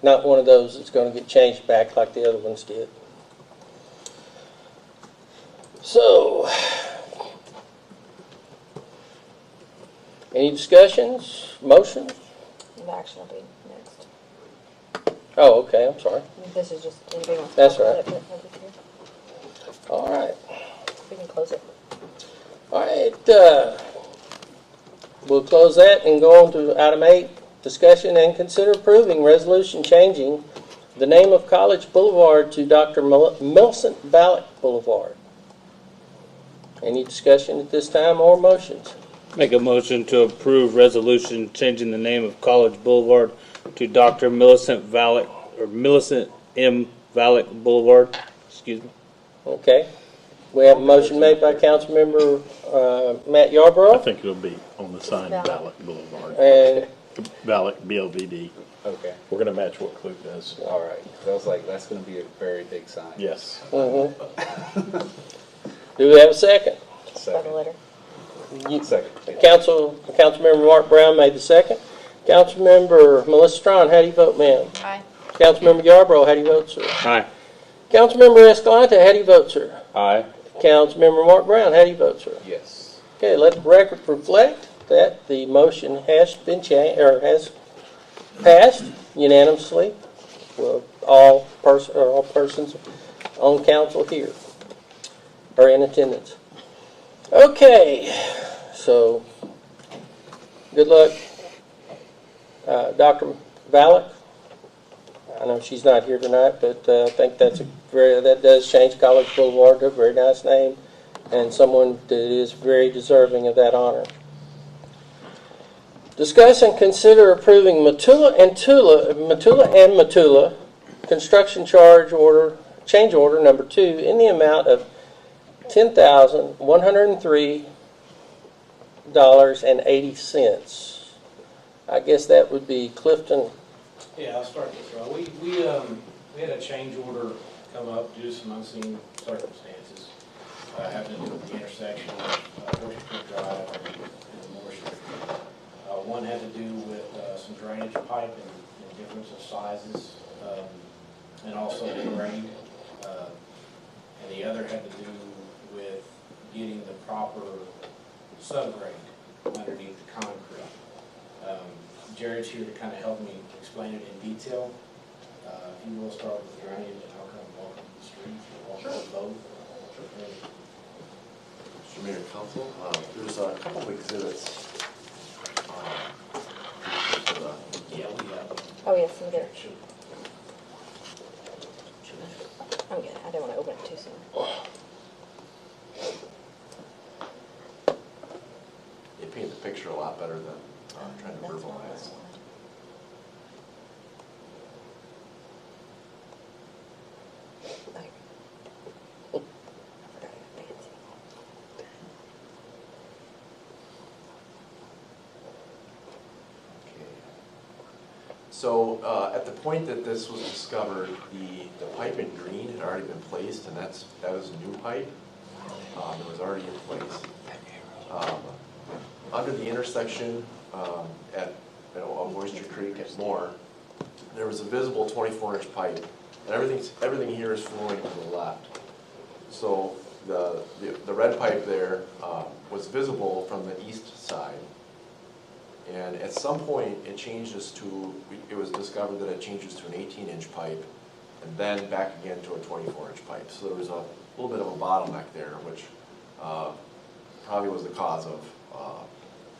not one of those that's going to get changed back like the other ones did. So, any discussions, motions? The action will be next. Oh, okay, I'm sorry. This is just anything else. That's right. Here. All right. We can close it. All right, we'll close that and go on to item 8, Discussion and consider approving resolution changing the name of College Boulevard to Dr. Millicent Ballack Boulevard. Any discussion at this time or motions? Make a motion to approve resolution changing the name of College Boulevard to Dr. Millicent Vallick, or Millicent M. Vallick Boulevard. Excuse me. Okay. We have a motion made by Councilmember Matt I Yarborough think it'll be on the sign, Valak Boulevard. and Valak, BLVD. Okay, We're gonna match what Clute does. all right. I was like, that's gonna be a very big sign. Yes. do we have a second? By the Second. letter. Second. Councilmember Mark Brown made the second. Councilmember Melissa Strawn, how do you vote, ma'am? Aye. Councilmember Yarborough, how do you vote, sir? Aye. Councilmember Escalante, how do you vote, sir? Aye. Councilmember Mark Brown, how do you vote, sir? Yes. Okay, let the record reflect that the motion has been changed, or has passed unanimously with all persons on council here are in attendance. Okay, so good luck, Dr. Valak. I know she's not here tonight, but I think that does change College Boulevard to a very nice name and someone that is very deserving of that honor. Discuss and consider approving Matula construction change order number 2 in the amount of $10,103.80. I guess that would be Clifton. Yeah, I'll start this, Rob. We had a change order come up due to some unseen circumstances, having to do with the intersection of Richwood Drive and Moore Street. One had to do with some drainage pipe and difference of sizes, and also the grade. And the other had to do with getting the proper subgrade underneath the concrete. Jared's here to kind of help me explain it in detail. If you will start with the drainage, and I'll come walk up the street, walk up both. Mr. Mayor and Council, there's a couple of exhibits. Yeah, we have. Oh, yes, I'm good. I'm good. I didn't want to open it too soon. They paint the picture a lot better than trying to verbalize. So at the point that this was discovered, the pipe in green had already been placed, and that was a new pipe. It was already in place. Under the intersection at Oyster Creek at Moore, there was a visible 24-inch pipe, and everything here is flowing to the left. So the red pipe there was visible from the east side. And at some point, it was discovered that it changes to an 18-inch pipe, and then back again to a 24-inch pipe. So there was a little bit of a bottleneck there, which probably was the cause of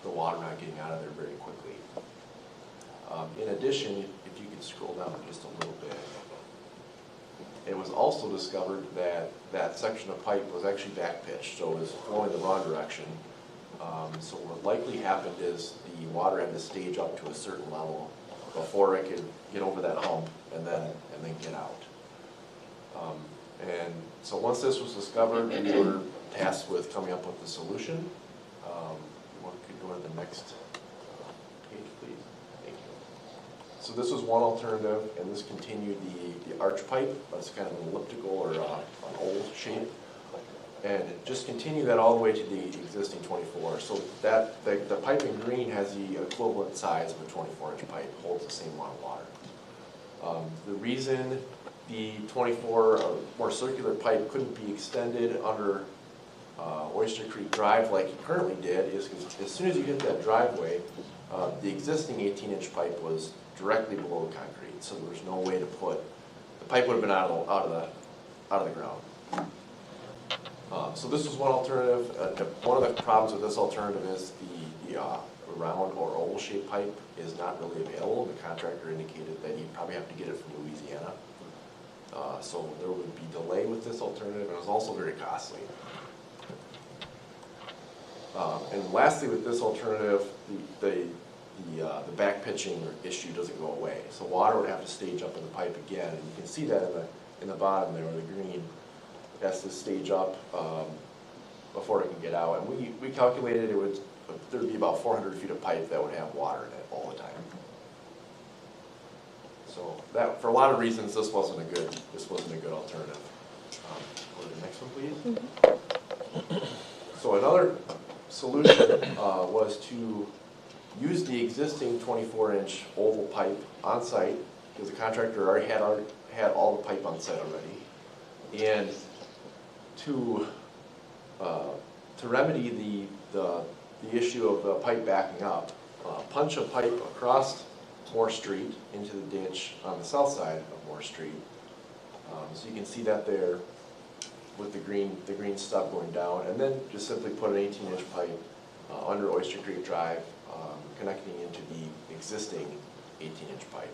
the water not getting out of there very quickly. In addition, if you could scroll down just a little bit, it was also discovered that that section of pipe was actually back pitched, so it was flowing the wrong direction. So what likely happened is the water had to stage up to a certain level before it could get over that hump and then get out. And so once this was discovered, we were tasked with coming up with the solution. If you could go to the next page, please. Thank you. So this was one alternative, and this continued the arch pipe. That's kind of an elliptical or an old shape. And just continue that all the way to the existing 24. So that the pipe in green has the equivalent size of a 24-inch pipe, holds the same amount of water. The reason the 24 or more circular pipe couldn't be extended under Oyster Creek Drive like it currently did is because as soon as you hit that driveway, the existing 18-inch pipe was directly below the concrete. So there was no way to put the pipe would have been out of the ground. So this was one alternative. One of the problems with this alternative is the round or oval-shaped pipe is not really available. The contractor indicated that he'd probably have to get it from Louisiana. So there would be delay with this alternative, and it was also very costly. And lastly, with this alternative, the back pitching issue doesn't go away. So water would have to stage up in the pipe again, and you can see that in the bottom there, where the green has to stage up before it can get out. And we calculated there'd be about 400 feet of pipe that would have water in it all the time. So that, for a lot of reasons, this wasn't a good alternative. Go to the next one, please. So another solution was to use the existing 24-inch oval pipe on site, because the contractor already had all the pipe on site already, and to remedy the issue of the pipe backing up, punch a pipe across Moore Street into the ditch on the south side of Moore Street. So you can see that there with the green stub going down, and then just simply put an 18-inch pipe under Oyster Creek Drive, connecting into the existing 18-inch pipe.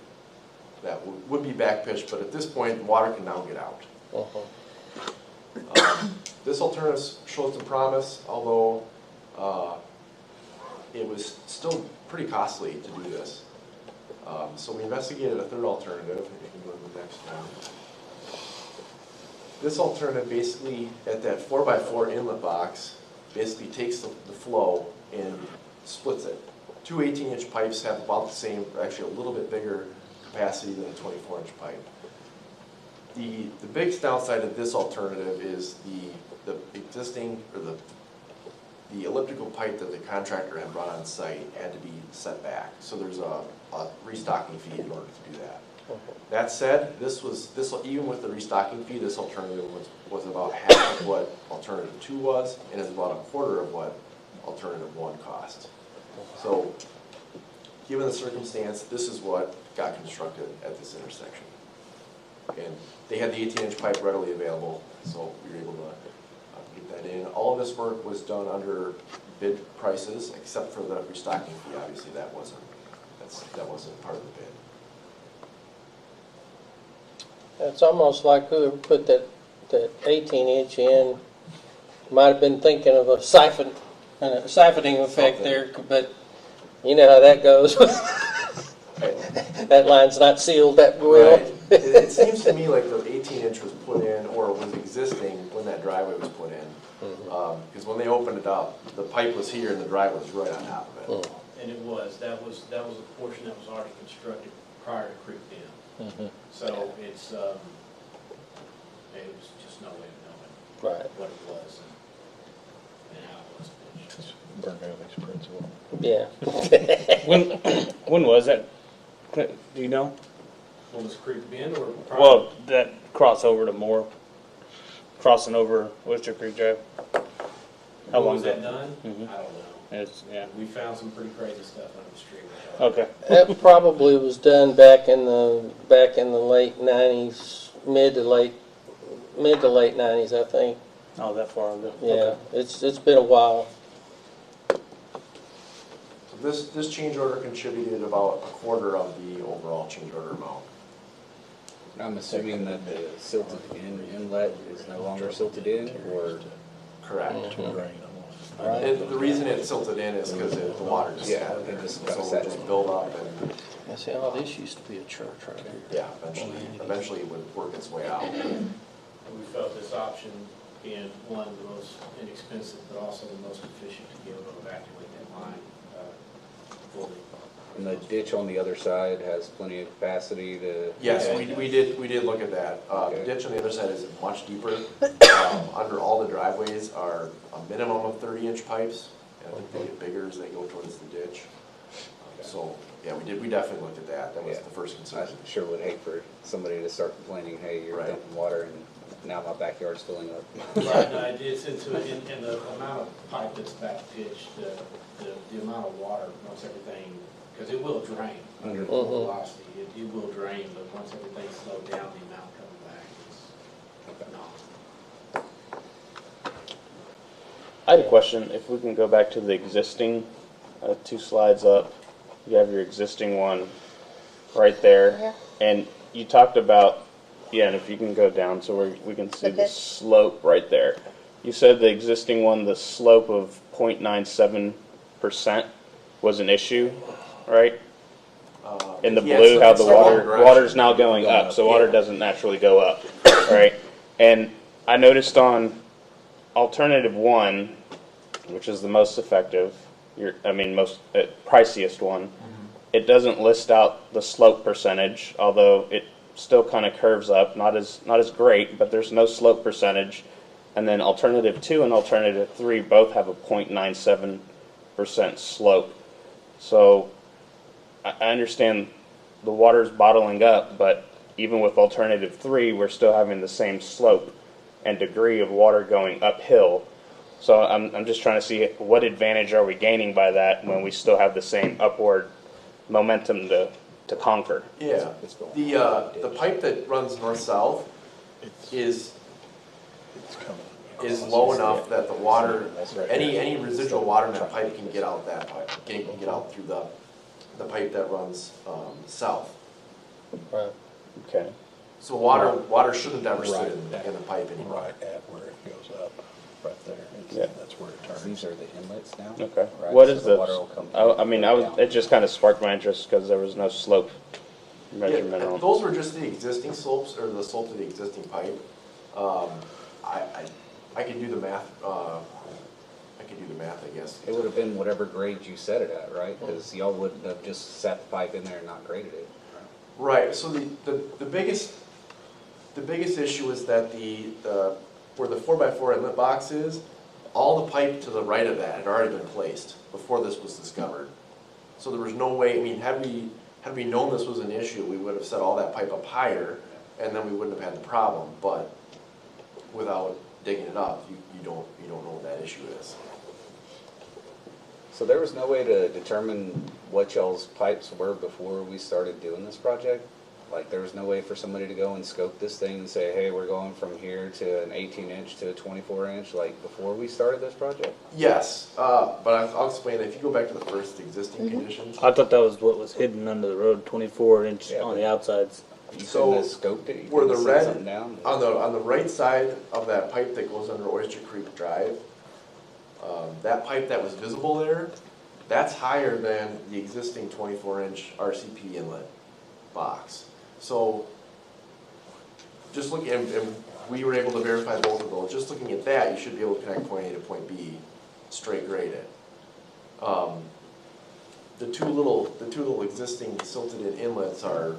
That would be back pitched, but at this point, water can now get out. This alternative shows some promise, although it was still pretty costly to do this. So we investigated a third alternative. You can go to the next one. This alternative basically, at that 4x4 inlet box, basically takes the flow and splits it. Two 18-inch pipes have about the same, actually a little bit bigger capacity than a 24-inch pipe. The big downside of this alternative is the existing, or the elliptical pipe that the contractor had brought on site had to be set back. So there's a restocking fee in order to do that. That said, even with the restocking fee, this alternative was about half of what alternative 2 was, and is about a quarter of what alternative 1 cost. So, given the circumstance, this is what got constructed at this intersection. And they had the 18-inch pipe readily available, so we were able to get that in. All of this work was done under bid prices, except for the restocking fee. Obviously, that wasn't part of the bid. It's almost like whoever put that 18-inch in might have been thinking of a siphoning effect there, but you know how that goes. That line's not sealed that well. Right. It seems to me like the 18-inch was put in, or was existing when that driveway was put in. Because when they opened it up, the pipe was here and the driveway was right on top of it. And that was a portion that was already constructed prior to Creek Dam. So it was just no way of knowing what it was and how it was pitched. Bernoulli's principle. Yeah. When was that? Do you know? When was Creek Bend or prior? Well, that crossover to Moore, crossing over Oyster Creek Drive. How When long was did that done? I don't know. Yeah. We found some pretty crazy stuff under the street. Okay. That probably was done back in the late 90s, mid to late 90s, I think. Oh, that far ago. Yeah, Okay. it's been a while. So this change order contributed about a quarter of the overall change order amount. I'm assuming that the silted inlet is no longer silted in, or? Correct. And the reason it's silted in is because the water just sat. it just So got it set. just build up and, I see, oh, this used to be a church right here. yeah, eventually it would work its way out. And we felt this option being one of the most inexpensive, but also the most efficient to be able to evacuate that line fully. And the ditch on the other side has plenty of capacity to? Yes, we did look at that. Okay. The ditch on the other side is much deeper. Under all the driveways are a minimum of 30-inch pipes. And I think they get bigger as they go towards the ditch. So, yeah, we definitely looked at that. That was the first I consideration. sure would hate for somebody to start complaining, hey, you're dumping water and now my backyard's filling up. Right, no, it's into it, and the amount of pipe that's back pitched, the amount of water, once everything, because it will drain under full velocity, it will drain, but once everything's slowed down, the amount coming back is phenomenal. I had a question. If we can go back to the existing 2 slides up, you have your existing one right there. Here. And you talked about, yeah, and if you can go down so we can see The the pitch? slope right there. You said the existing one, the slope of 0.97% was an issue, right? In the Yeah, blue, so how it's the the wrong water, direction. water's now going up, so water Yeah. doesn't naturally go up, right? And I noticed on alternative 1, which is the most effective, most priciest one, it doesn't list out the slope percentage, although it still kind of curves up, not as great, but there's no slope percentage. And then alternative 2 and alternative 3 both have a 0.97% slope. So I understand the water's bottling up, but even with alternative 3, we're still having the same slope and degree of water going uphill. So I'm just trying to see what advantage are we gaining by that when we still have the same upward momentum to conquer. Yeah, the pipe that runs north-south is low enough that the water, any residual water in that pipe can get out that pipe, can get out through the pipe that runs south. Right. Okay. So water shouldn't ever sit in the pipe anymore. Right at where it goes up, right there. Yeah. That's where it turns. These are the inlets now? Okay. Right, What so is the the? water will come It just kind of sparked my interest because there was no slope measurement Yeah, on. those were just the existing slopes, or the slope of the existing pipe. I could do the math, I guess. It would have been whatever grade you set it at, right? Because y'all wouldn't have just set the pipe in there and not graded it. Right, so the biggest issue is that where the 4x4 inlet box is, all the pipe to the right of that had already been placed before this was discovered. So there was no way, I mean, had we known this was an issue, we would have set all that pipe up higher, and then we wouldn't have had the problem, but without digging it up, you don't know what that issue is. So there was no way to determine what y'all's pipes were before we started doing this project? Like there was no way for somebody to go and scope this thing and say, hey, we're going from here to an 18-inch to a 24-inch, like before we started this project? Yes, but I'll explain that. If you go back to the first existing conditions. I thought that was what was hidden under the road, 24-inch on the outsides. You So, couldn't have scoped it? You where the couldn't have red, set something down? on the right side of that pipe that goes under Oyster Creek Drive, that pipe that was visible there, that's higher than the existing 24-inch RCP inlet box. So, just looking, and we were able to verify both of those. Just looking at that, you should be able to connect point A to point B, straight graded. The two little existing silted in inlets they're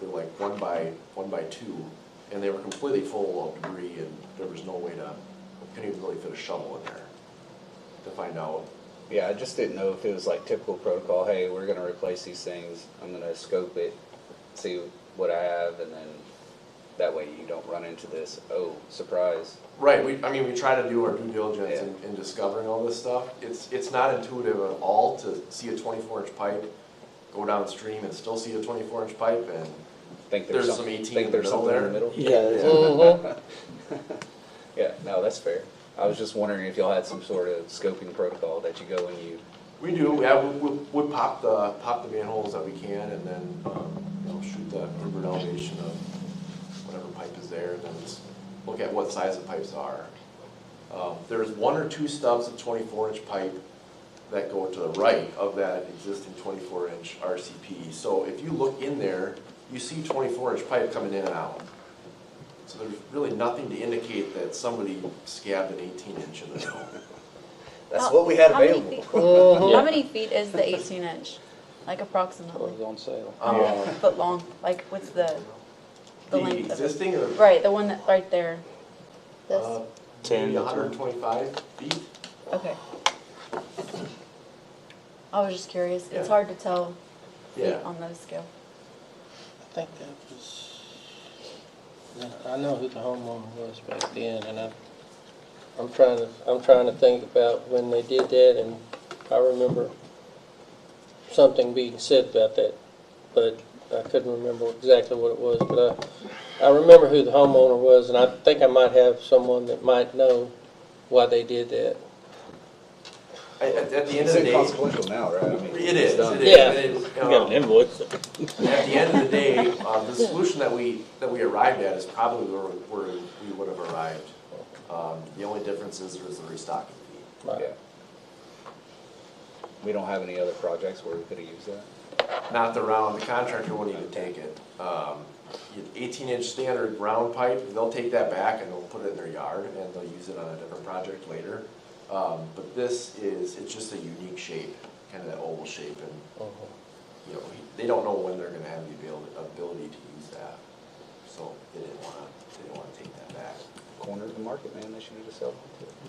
like 1 by 2, and they were completely full of debris, and there was no way couldn't even really fit a shovel in there to find out. Yeah, I just didn't know if it was like typical protocol, hey, we're gonna replace these things, I'm gonna scope it, see what I have, and then that way you don't run into this, oh, surprise. Right, we try to do our due diligence in discovering all this stuff. It's not intuitive at all to see a 24-inch pipe, go downstream and still see a 24-inch pipe, and Think there's some- some 18 think in the there's middle something there. in the middle? Mhm. Yeah, no, that's fair. I was just wondering if y'all had some sort of scoping protocol that you go and you. We do, yeah, we pop the manholes that we can, and then, shoot the inward elevation of whatever pipe is there, and then just look at what size the pipes are. There's 1 or 2 stubs of 24-inch pipe that go to the right of that existing 24-inch RCP. So if you look in there, you see 24-inch pipe coming in and out. So there's really nothing to indicate that somebody scabbed an 18-inch in the middle. That's what we had How many available. feet- How many feet is the 18-inch? Like approximately? Was on sale. Foot long? Like what's the The length of it? existing or? Right, the one that, right there. This? Maybe 125 feet. Okay. I was just curious. It's Yeah. hard to tell feet Yeah. on those scale. I think that was, I know who the homeowner was back then, and I'm trying to think about when they did that, and I remember something being said about that, but I couldn't remember exactly what it was, but I remember who the homeowner was, and I think I might have someone that might know why they did that. At the end It's of the day, inconsequential now, right? I mean, it it's is. done. It is. Yeah. We got an invoice. At the end of the day, the solution that we arrived at is probably where we would have arrived. The only difference is there's the restocking fee. Right. Yeah. We don't have any other projects where we could have used that? Not the round, the contractor wouldn't even take it. 18-inch standard round pipe, they'll take that back and they'll put it in their yard and they'll use it on a different project later. But this is, it's just a unique shape, kind of that oval shape, and you know, they don't know when they're gonna have the ability to use that. So they didn't wanna take that back. Corner of the market, man, they should have just sold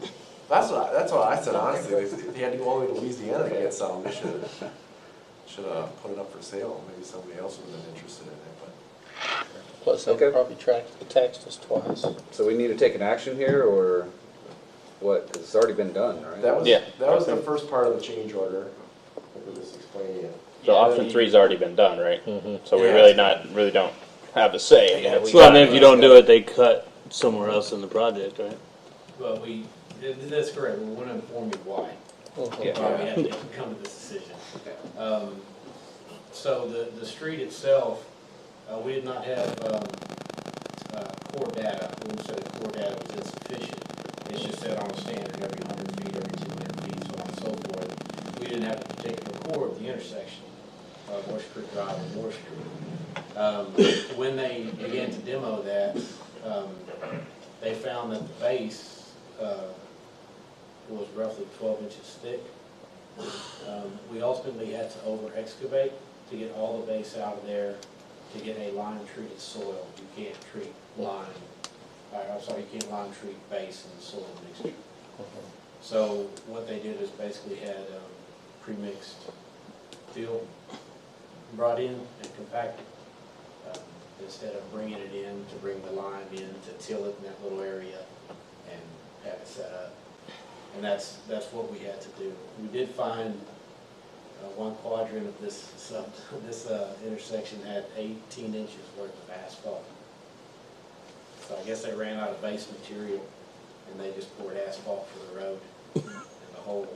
it. That's what I said, honestly. If they had to go all the way to Louisiana to get some, they should have put it up for sale. Maybe somebody else would have been interested in it, but. Plus, they Okay. probably taxed us twice. So we need to take an action here, or what? Because it's already been done, right? That was, Yeah. that was the first part of the change order. I was just explaining it. So option three's already been done, right? So we Yeah. really don't have a say. I mean, it's Well, done. and if you don't do it, they cut somewhere else in the project, right? Well, that's correct, we want to inform you why. Yeah. Why we had to come to this decision. So the street itself, we did not have core data. We said the core data was insufficient. It's just set on a standard every 100 feet, every 200 feet, so on and so forth. We didn't have a particular core at the intersection of Morse Creek Drive and Moore Street. When they began to demo that, they found that the base was roughly 12 inches thick. We ultimately had to over-excavate to get all the base out of there to get a lime-treated soil. You can't treat lime, you can't lime-treat base and soil mixture. So what they did is basically had pre-mixed fill brought in and compacted. Instead of bringing it in to bring the lime in to till it in that little area and have it set up. And that's what we had to do. We did find one quadrant of this intersection had 18 inches worth of asphalt. So I guess they ran out of base material and they just poured asphalt for the road. And the whole,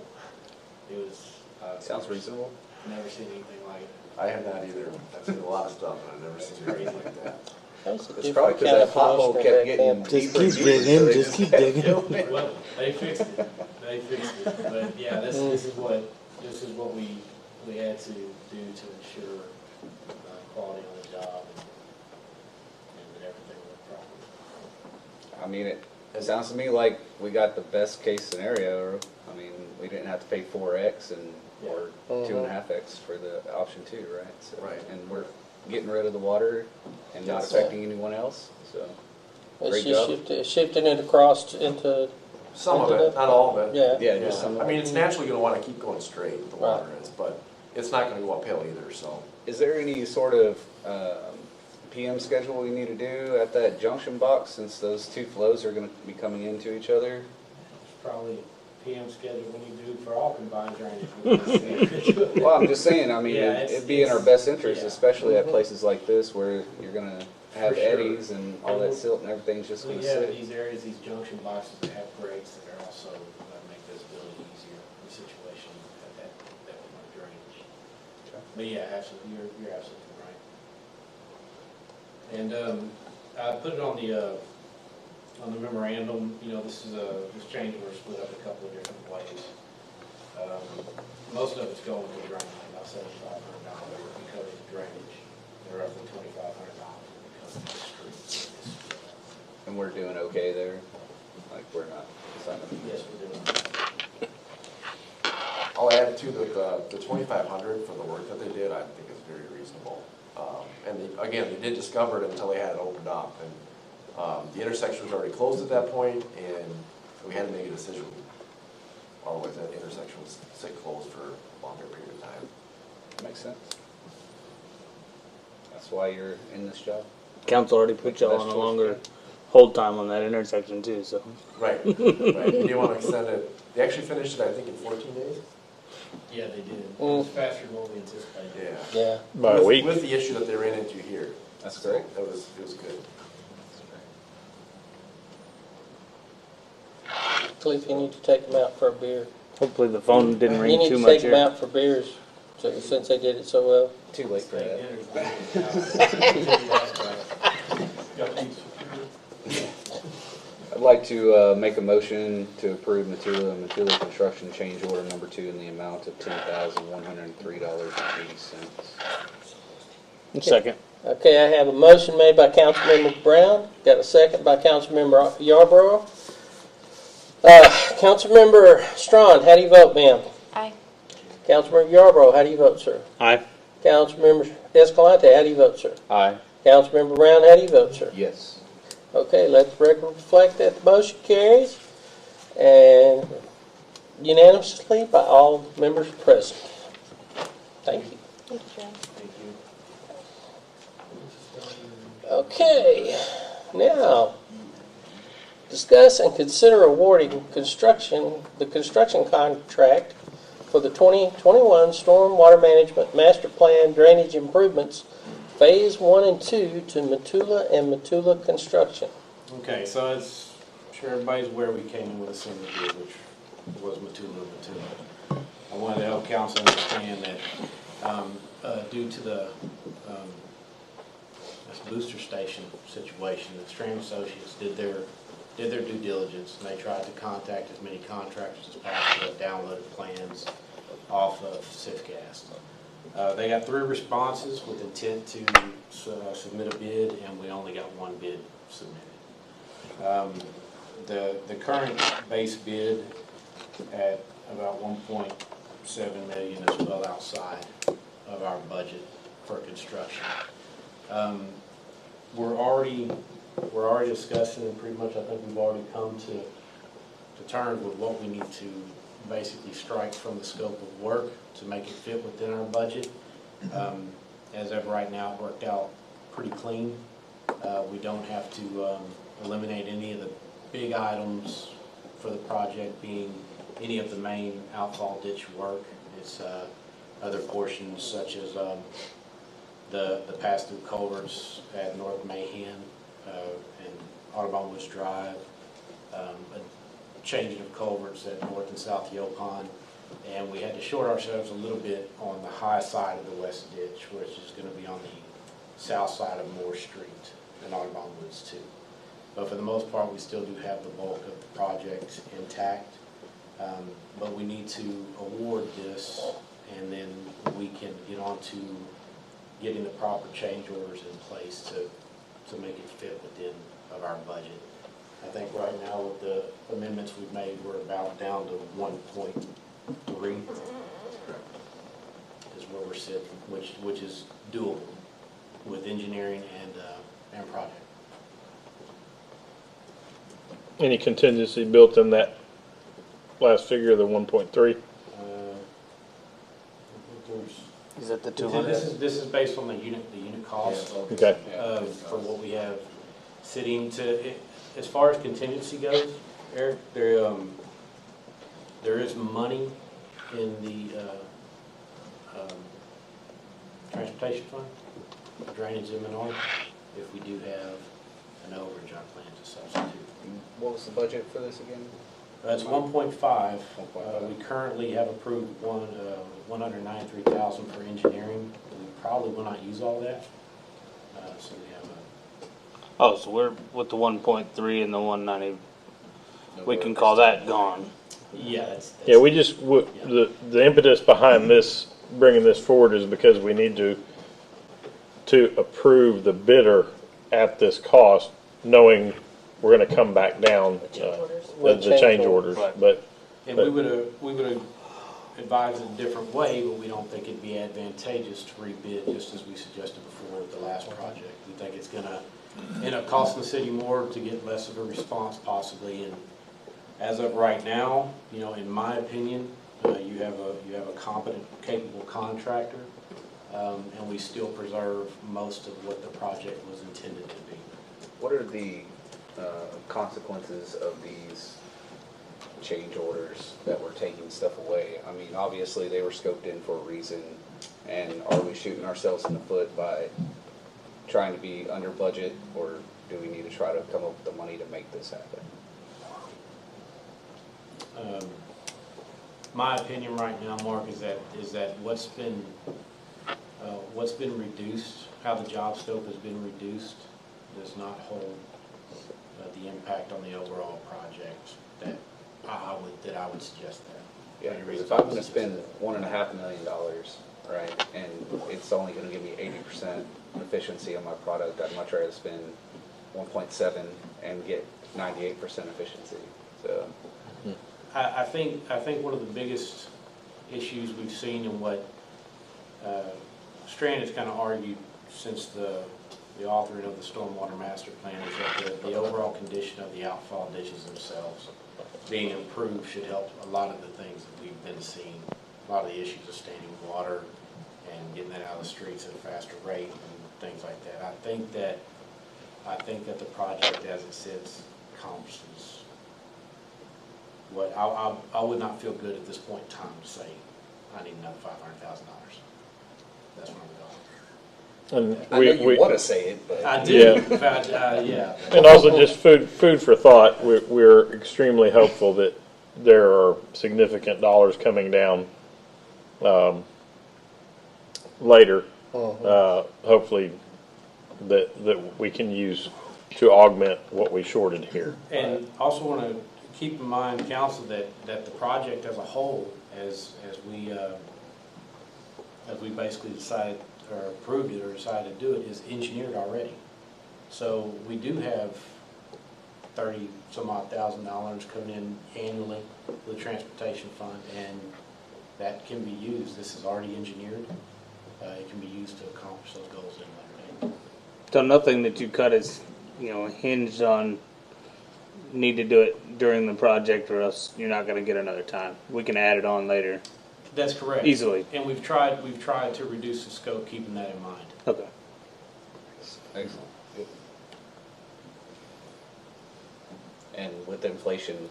it was. Sounds reasonable. Never seen anything like it. I have not either. I've seen a lot of stuff, but I've never seen anything like that. That was a It's different probably kind because of that pothole commissioner kept back getting then. deeper and deeper, so they just kept filling it. Well, they fixed it. They fixed it. But yeah, this is what we had to do to ensure quality on the job and that everything worked properly. I mean, it sounds to me like we got the best case scenario. I mean, we didn't have to pay 4X or 2.5X for the option 2, right? So, Right. And we're getting rid of the water and not Yes. affecting anyone else, so. It's Great just job. shifting it across into, Some of it, not all of it. yeah. Yeah, just some. I mean, it's naturally gonna wanna keep going straight, the water is, but it's not gonna go uphill either, so. Is there any sort of PM schedule we need to do at that junction box, since those two flows are gonna be coming into each other? It's probably PM schedule when you do for all combined drainage. Well, I'm just saying, I mean, Yeah, it'd be in our best interest, yeah. especially at places like this where you're gonna have For sure. eddies and all that silt and everything's just We gonna have sit. these areas, these junction boxes that have grates that are also make visibility easier in the situation at that point of drainage. Okay. But yeah, absolutely, you're absolutely right. And I put it on the memorandum. You know, this change order split up a couple of different ways. Most of it's going to drainage, about $7,500 because of drainage, and roughly $2,500 because of the streets. And we're doing okay there? Like, we're not, it's not gonna. Yes, we're doing. I'll add to the 2,500 for the work that they did, I think is very reasonable. Again, they did discover it until they had it opened up, and the intersection was already closed at that point, and we had to make a decision. Otherwise, that intersection was sit closed for a longer period of time. Makes sense. That's why you're in this job. Council already put y'all on a longer hold time on that intersection too, so. Right, right. You didn't want to extend it. They actually finished it, I think, in 14 days? Yeah, they did. It was faster than what we anticipated. Yeah. Yeah. About a week. With the issue that they ran into here. That's So great. it was good. Cliff, you need to take them out for a beer. Hopefully the phone didn't You ring need too to much take them here. out for beers, since they did it so well. Too late for that. I'd like to make a motion to approve Matula Construction Change Order number 2 in the amount of $10,103.80. Second. Okay, I have a motion made by Councilmember Brown, got a second by Councilmember Yarborough. Councilmember Strawn, how do you vote, ma'am? Aye. Councilmember Yarborough, how do you vote, sir? Aye. Councilmember Escalante, how do you vote, sir? Aye. Councilmember Brown, how do you vote, sir? Yes. Okay, let the record reflect that the motion carries, and unanimously by all members present. Thank you. Thank you, John. Okay, now, discuss and consider awarding the construction contract for the 2021 Stormwater Management Master Plan Drainage Improvements Phase 1 and 2 to Matula and Matula Construction. Okay, so as I'm sure everybody's aware, we came in with a single bid, which was Matula. I wanted to help council understand that due to the this booster station situation, the Stram Associates did their due diligence, and they tried to contact as many contractors as possible that downloaded plans off of CIFCAS. They got 3 responses with intent to submit a bid, and we only got 1 bid submitted. The current base bid at about 1.7 million is well outside of our budget for construction. We're already discussing, and pretty much I think we've already come to terms with what we need to basically strike from the scope of work to make it fit within our budget. As of right now, it worked out pretty clean. We don't have to eliminate any of the big items for the project, being any of the main outfall ditch work. It's other portions such as the pass-through culverts at North Mahan and Audubon Woods Drive, a changing of culverts at North and South Yopon, and we had to short ourselves a little bit on the high side of the west ditch, which is going to be on the south side of Moore Street and Audubon Woods too. But for the most part, we still do have the bulk of the project intact, but we need to award this, and then we can get on to getting the proper change orders in place to make it fit within of our budget. I think right now with the amendments we've made, we're about down to 1.3 is where we're sitting, which is doable with engineering and project. Any contingency built in that last figure, the 1.3? Is that the 200? This is based on the unit cost. Okay. For what we have sitting to, as far as contingency goes, Eric, there is money in the transportation fund, drainage M&R, if we do have an overage on plan to substitute. What was the budget for this again? It's 1.5. We currently have approved 193,000 for engineering. We probably will not use all that. So we have Oh, so we're with the 1.3 and the 190. We can call that gone. yeah, that's Yeah, we just, the impetus behind this, bringing this forward is because we need to approve the bidder at this cost, knowing we're going to come back down the change orders. But and we would have advised it a different way, but we don't think it'd be advantageous to rebid, just as we suggested before with the last project. We think it's going to end up costing the city more to get less of a response possibly. And as of right now, you know, in my opinion, you have a competent, capable contractor, and we still preserve most of what the project was intended to be. What are the consequences of these change orders that we're taking stuff away? I mean, obviously they were scoped in for a reason, and are we shooting ourselves in the foot by trying to be under budget, or do we need to try to come up with the money to make this happen? My opinion right now, Mark, is that what's been reduced, how the job scope has been reduced, does not hold the impact on the overall project that I would suggest that. Yeah, because if I'm gonna spend $1.5 million, right, and it's only gonna give me 80% efficiency on my product, I'd much rather spend 1.7 and get 98% efficiency, so. I think one of the biggest issues we've seen and what Strand has kind of argued since the authoring of the Stormwater Master Plan is that the overall condition of the outfall ditches themselves being improved should help a lot of the things that we've been seeing, a lot of the issues of standing water and getting that out of the streets at a faster rate and things like that. I think that the project as it sits accomplishes what I would not feel good at this point in time to say I need another $500,000. That's what I'm going. And I know you want to say it, but I do. Yeah. Yeah. And also just food for thought, we're extremely hopeful that there are significant dollars coming down later, hopefully that we can use to augment what we shorted here. And also want to keep in mind, council, that the project as a whole, as we basically decided or approved it or decided to do it, is engineered already. So we do have $30-some-odd thousand coming in annually for the transportation fund, and that can be used. This is already engineered. It can be used to accomplish those goals in later. So nothing that you cut is, hinged on need to do it during the project or else you're not going to get another time. We can add it on later. That's correct. Easily. And we've tried to reduce the scope, keeping that in mind. Okay. excellent. Good. And with inflation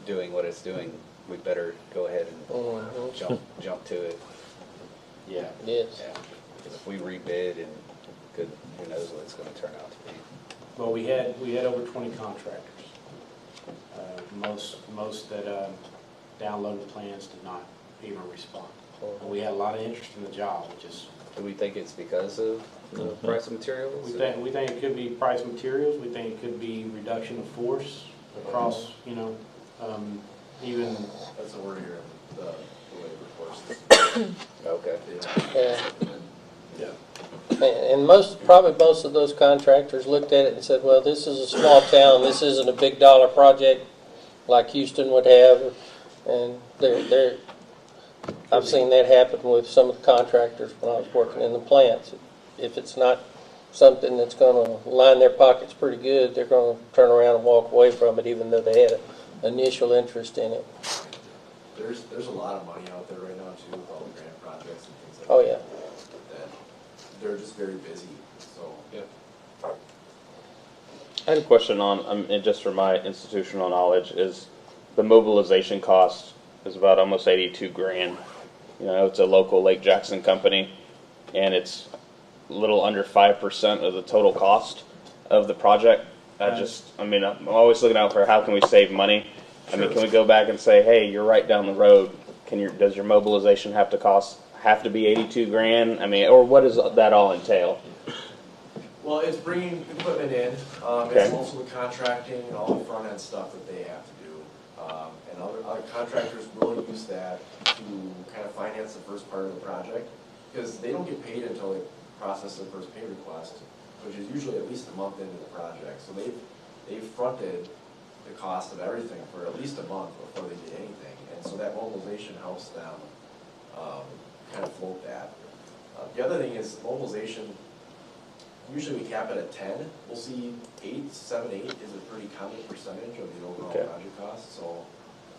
doing what it's doing, we better go ahead and jump to it. Yeah. Yes. Yeah. Because if we rebid and who knows what it's going to turn out to be. Well, we had over 20 contractors. Most that downloaded plans did not even respond. And we had a lot of interest in the job. Do we think it's because of the price of materials? We think it could be price of materials. We think it could be reduction of force across, even. That's what we're hearing, the labor force. Okay. Yeah. And probably most of those contractors looked at it and said, well, this is a small town, this isn't a big dollar project like Houston would have. And I've seen that happen with some of the contractors when I was working in the plants. If it's not something that's going to line their pockets pretty good, they're going to turn around and walk away from it, even though they had an initial interest in it. There's a lot of money out there right now too, with all the grant projects and things like that. Oh, yeah. That they're just very busy, so. Yeah. I had a question on, and just for my institutional knowledge, is the mobilization cost is about almost 82 grand. It's a local Lake Jackson company, and it's a little under 5% of the total cost of the project. I'm always looking out for how can we save money. Can we go back and say, hey, you're right down the road. Does your mobilization have to be 82 grand? Or what does that all entail? Well, it's bringing equipment in. Okay. It's also the contracting and all the front end stuff that they have to do. And other contractors will use that to kind of finance the first part of the project, because they don't get paid until they process their first pay request, which is usually at least a month into the project. So they've fronted the cost of everything for at least a month before they did anything. And so that mobilization helps them kind of float that. The other thing is mobilization, usually we cap it at 10. We'll see 7, 8 is a pretty common percentage of the overall project cost. So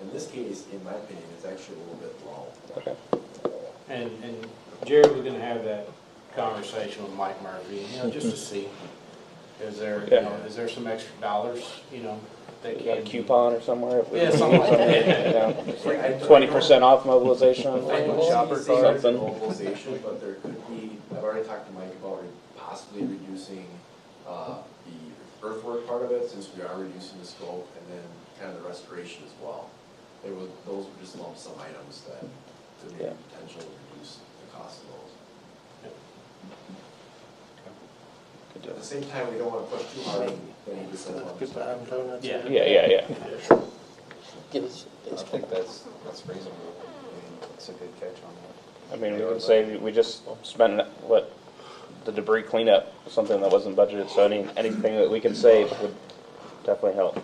in this case, in my opinion, it's actually a little bit low. Okay. And Jared was going to have that conversation with Mike Murphy, just to see, is there some extra dollars, that can A coupon or somewhere? Yeah, something like that. 20% off mobilization? Shopper card? Something. Mobilization, but there could be, I've already talked to Mike about possibly reducing the earthwork part of it, since we are reducing the scope, and then kind of the restoration as well. those were just lump sum items that could maybe potentially reduce the cost of those. At the same time, we don't want to push too hard on any percent. Yeah. Give us, I think that's reasonable. I mean, it's a good catch on that. I mean, we could say we just spent the debris cleanup, something that wasn't budgeted, so anything that we can save would definitely help.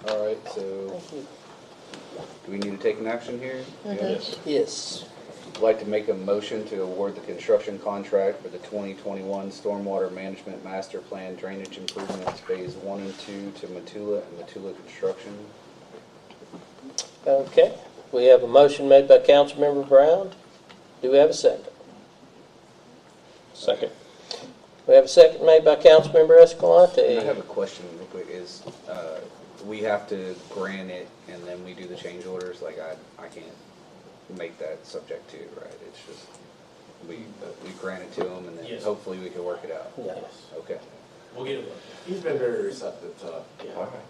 All right, so do we need to take an action here? Yes. yes. I'd like to make a motion to award the construction contract for the 2021 Stormwater Management Master Plan Drainage Improvements Phase 1 and 2 to Matula and Matula Construction. Okay, we have a motion made by Councilmember Brown. Do we have a second? Second. We have a second made by Councilmember Escalante. I have a question real quick, is, we have to grant it and then we do the change orders? Like, I can't make that subject to, right? It's just, we grant it to them and then Yes. hopefully we can work it out. Yeah. Okay. We'll get it worked He's been very receptive to, Yeah. all right. out.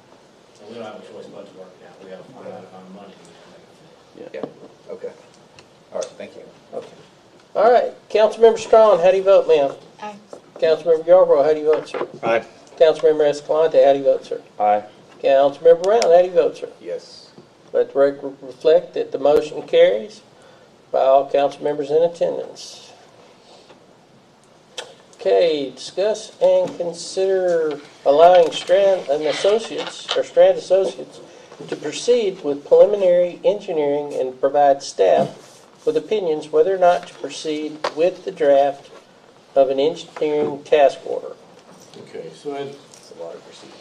And we don't have a choice but to work it out. We have a finite amount of money. Yeah, okay. All right, thank you. Okay. All right, Councilmember Strawn, how do you vote, ma'am? Aye. Councilmember Yarborough, how do you vote, sir? Aye. Councilmember Escalante, how do you vote, sir? Aye. Councilmember Brown, how do you vote, sir? Yes. Let the record reflect that the motion carries by all council members in attendance. Okay, discuss and consider allowing Strand Associates to proceed with preliminary engineering and provide staff with opinions whether or not to proceed with the draft of an engineering task order. Okay, so It's a lot of proceedings.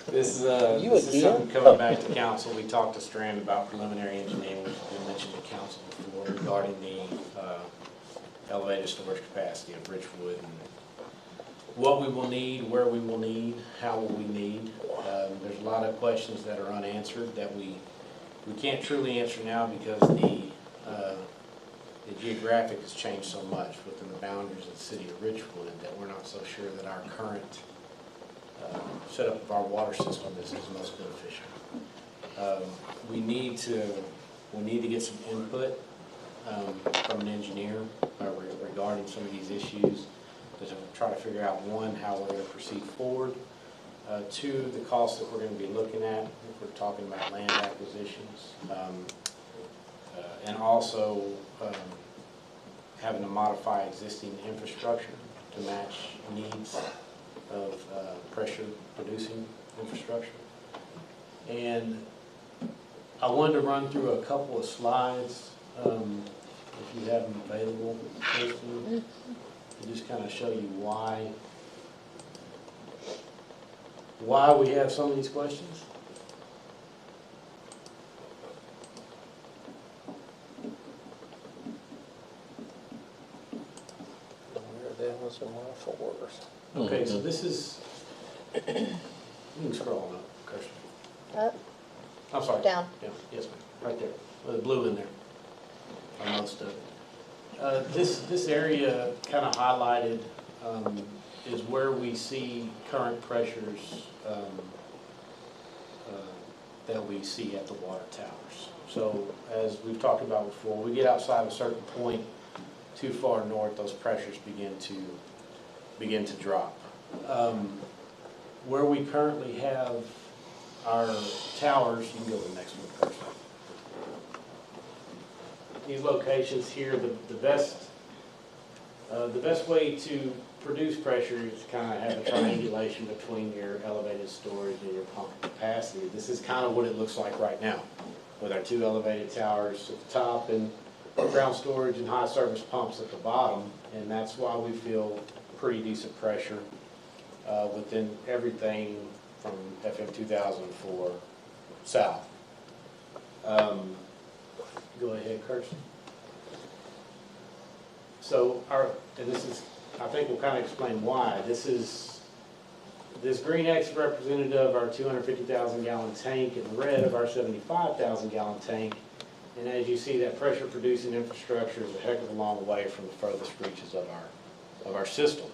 this You is again? something coming back to council. We talked to Strand about preliminary engineering, which we mentioned to council before regarding the elevated storage capacity of Richwood and what we will need, where we will need, how will we need. There's a lot of questions that are unanswered that we can't truly answer now because the geographic has changed so much within the boundaries of the city of Richwood that we're not so sure that our current setup of our water system is most beneficial. We need to get some input from an engineer regarding some of these issues to try to figure out, one, how we're going to proceed forward, two, the costs that we're going to be looking at if we're talking about land acquisitions, and also having to modify existing infrastructure to match needs of pressure producing infrastructure. And I wanted to run through a couple of slides, if you have them available, Kristen, to just kind of show you why we have some of these questions. Where that was in my folders. Okay, so this is, you can scroll on up, Kirsten. Up, I'm sorry. down. Yeah, yes, ma'am, right there, with the blue in there, on most of it. This area kind of highlighted is where we see current pressures that we see at the water towers. So as we've talked about before, we get outside a certain point too far north, those pressures begin to drop. Where we currently have our towers, you can go to the next one first. These locations here, the best way to produce pressure is to kind of have a triangulation between your elevated storage and your pump capacity. This is kind of what it looks like right now, with our two elevated towers at the top and ground storage and high service pumps at the bottom, and that's why we feel pretty decent pressure within everything from FM 2004 south. Go ahead, Kirsten. So and this is, I think we'll kind of explain why. This green X is representative of our 250,000 gallon tank, and the red of our 75,000 gallon tank. And as you see, that pressure producing infrastructure is a heck of a long way from the furthest reaches of our system.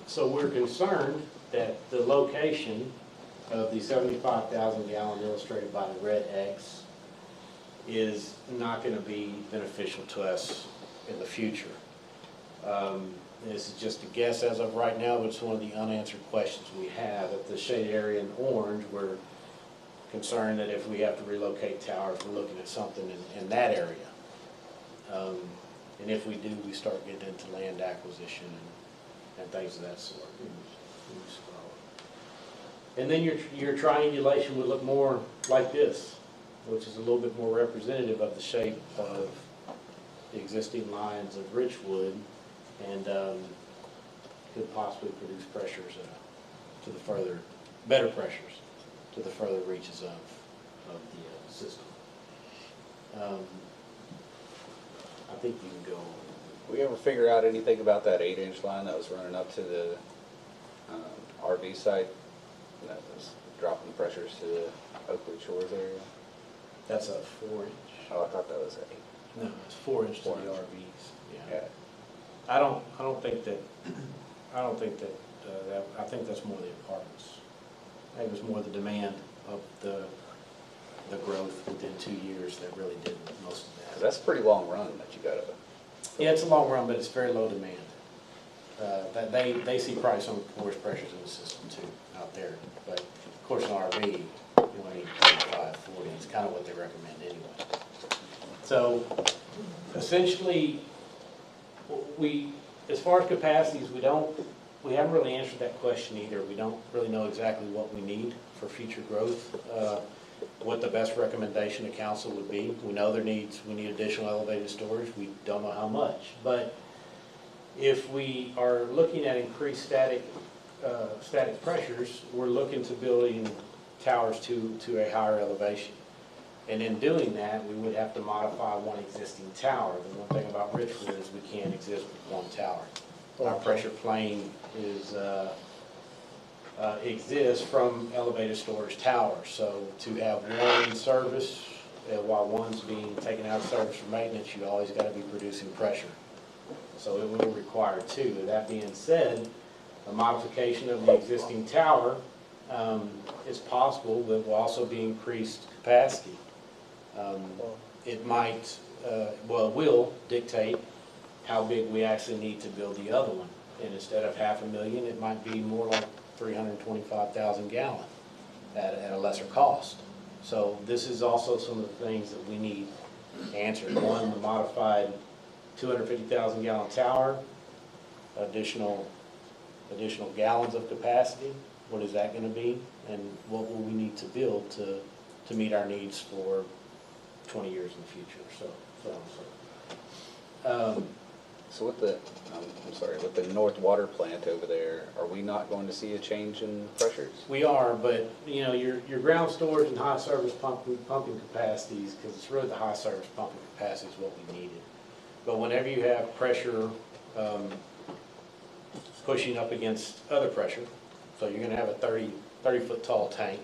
So we're concerned that the location of the 75,000 gallon illustrated by the red X is not going to be beneficial to us in the future. This is just a guess as of right now, but it's one of the unanswered questions we have. At the shaded area in orange, we're concerned that if we have to relocate towers, we're looking at something in that area. And if we do, we start getting into land acquisition and things of that sort. And then your triangulation would look more like this, which is a little bit more representative of the shape of the existing lines of Richwood, and could possibly produce pressures to the further, better pressures to the further reaches of the system. I think you can go. We ever figure out anything about that 8-inch line that was running up to the RV site? That was dropping pressures to the Oakwood Shores area? That's a 4-inch. Oh, I thought that was 8. No, it's 4-inch to the 4-inch. RVs. Yeah. I don't think that I think that's more the apartments. I think it was more the demand of the growth within 2 years that really did most of that. That's a pretty long run that you got to. Yeah, it's a long run, but it's very low demand. That they see probably some force pressures in the system too out there. But of course, in RV, you only need 35, 40. It's kind of what they recommend anyway. So essentially, as far as capacities, we haven't really answered that question either. We don't really know exactly what we need for future growth, what the best recommendation to council would be. We know we need additional elevated storage. We don't know how much. But if we are looking at increased static pressures, we're looking to building towers to a higher elevation. And in doing that, we would have to modify one existing tower. The one thing about Richwood is we can't exist with one tower. Our pressure plane exists from elevated storage towers. So to have one service, while one's being taken out of service for maintenance, you always got to be producing pressure. So it will require two. That being said, a modification of the existing tower is possible, but will also be increased capacity. It might, it will dictate how big we actually need to build the other one. And instead of 500,000, it might be more like 325,000 gallon at a lesser cost. So this is also some of the things that we need answered. One, the modified 250,000 gallon tower, additional gallons of capacity. What is that going to be? And what will we need to build to meet our needs for 20 years in the future? So with the, with the North Water Plant over there, are we not going to see a change in pressures? We are, but you know, your ground storage and high service pumping capacities, because it's really the high service pumping capacity is what we needed. But whenever you have pressure pushing up against other pressure, so you're going to have a 30 foot tall tank,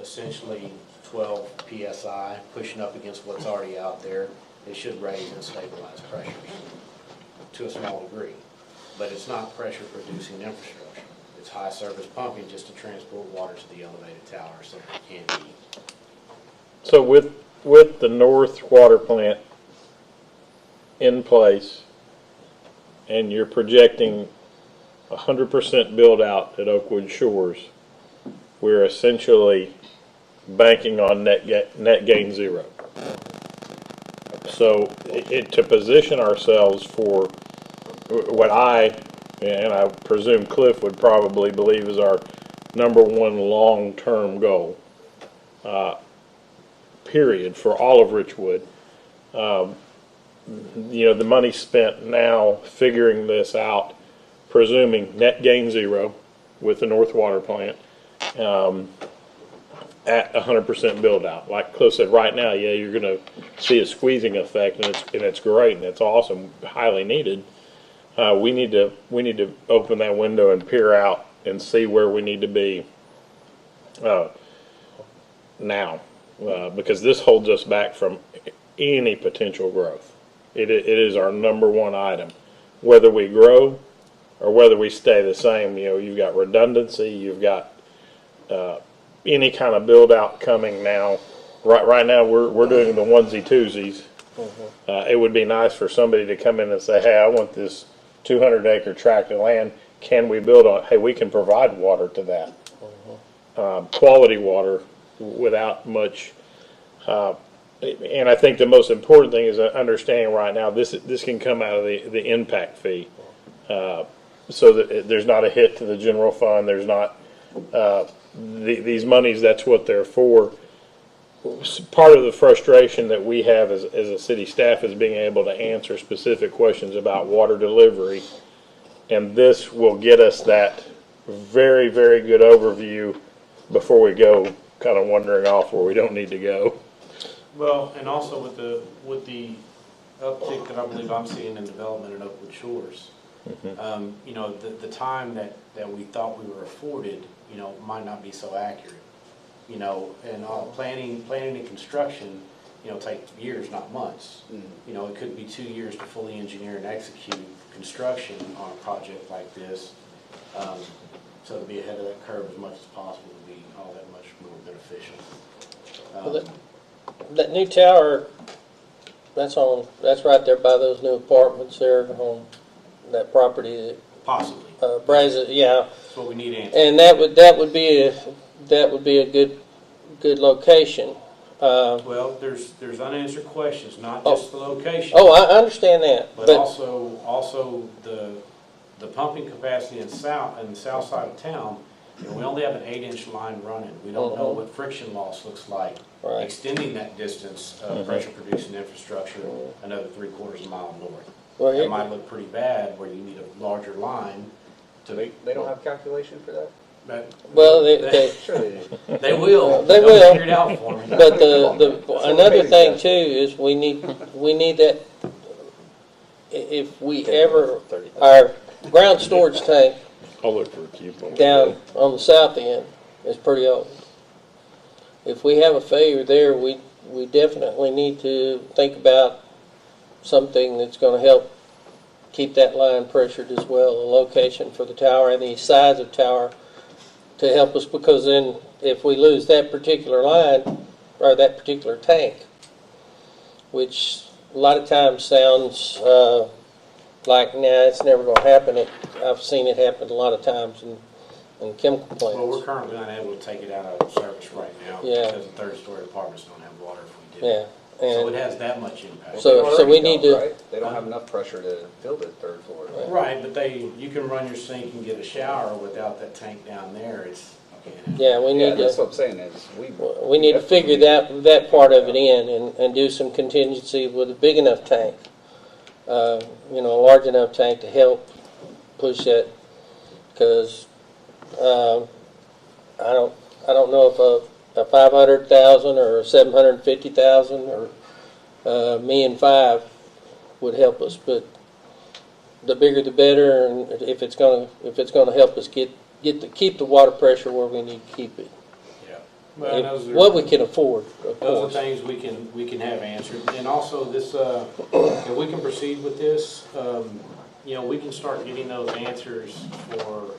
essentially 12 psi pushing up against what's already out there. It should raise and stabilize pressures to a small degree, but it's not pressure producing infrastructure. It's high service pumping just to transport water to the elevated tower so it can be. So with the North Water Plant in place, and you're projecting 100% build out at Oakwood Shores, we're essentially banking on net gain zero. So to position ourselves for what and I presume Cliff would probably believe is our number one long-term goal, period, for all of Richwood. You know, the money spent now figuring this out, presuming net gain zero with the North Water Plant, at 100% build out. Like Cliff said, right now, yeah, you're going to see a squeezing effect, and it's great and it's awesome, highly needed. We need to open that window and peer out and see where we need to be now, because this holds us back from any potential growth. It is our number one item. Whether we grow or whether we stay the same. You know, you've got redundancy, you've got any kind of build out coming now. Right now, we're doing the onesie twosies. It would be nice for somebody to come in and say, "Hey, I want this 200-acre tract of land. Can we build on it?" Hey, we can provide water to that, quality water without much. And I think the most important thing is understanding right now this can come out of the impact fee, so that there's not a hit to the general fund. There's not these monies. That's what they're for. Part of the frustration that we have as a city staff is being able to answer specific questions about water delivery, and this will get us that very, very good overview before we go kind of wandering off where we don't need to go. Well, and also with the uptick that I believe I'm seeing in development in Oakwood Shores, you know, the time that we thought we were afforded, you know, might not be so accurate. You know, and planning and construction, you know, take years, not months. You know, it could be 2 years to fully engineer and execute construction on a project like this. So to be ahead of that curve as much as possible would be all that much more beneficial. Well, that new tower, that's right there by those new apartments there on that property. Possibly. Brazos, yeah. That's what we need answered. And that would be a good location. Well, there's unanswered questions, not just the location. Oh, I understand that. But also the pumping capacity in the south side of town. You know, we only have an 8-inch line running. We don't know what friction loss looks like. Right. Extending that distance of pressure producing infrastructure another 3/4 mile north. Well, It might look pretty bad where you need a larger line. They don't have calculation for that? Well, they Sure they do. They will. They They'll will. figure it out for me. But another thing too is we need that. If we ever, our ground storage tank I'll look for a coupon. down on the south end is pretty old. If we have a failure there, we definitely need to think about something that's going to help keep that line pressured as well, a location for the tower and the size of tower to help us, because then if we lose that particular line or that particular tank, which a lot of times sounds like, nah, it's never going to happen. I've seen it happen a lot of times in chemical plants. Well, we're currently not able to take it out of service right now because the third-story apartments don't have water if we did. Yeah. So it has that much impact. So we need to. Right? They don't have enough pressure to fill the third floor. Right, but you can run your sink and get a shower without that tank down there. Yeah, we need to. That's what I'm saying is we need to figure that part of it in and do some contingency with a big enough tank. You know, a large enough tank to help push that, because I don't know if a 500,000 or 750,000 or $1.5 million would help us, but the bigger the better, and if it's gonna help us keep the water pressure where we need to keep it. Yeah. Well, What we can afford, of those course. are things we can have answered, and also this if we can proceed with this, you know, we can start getting those answers for.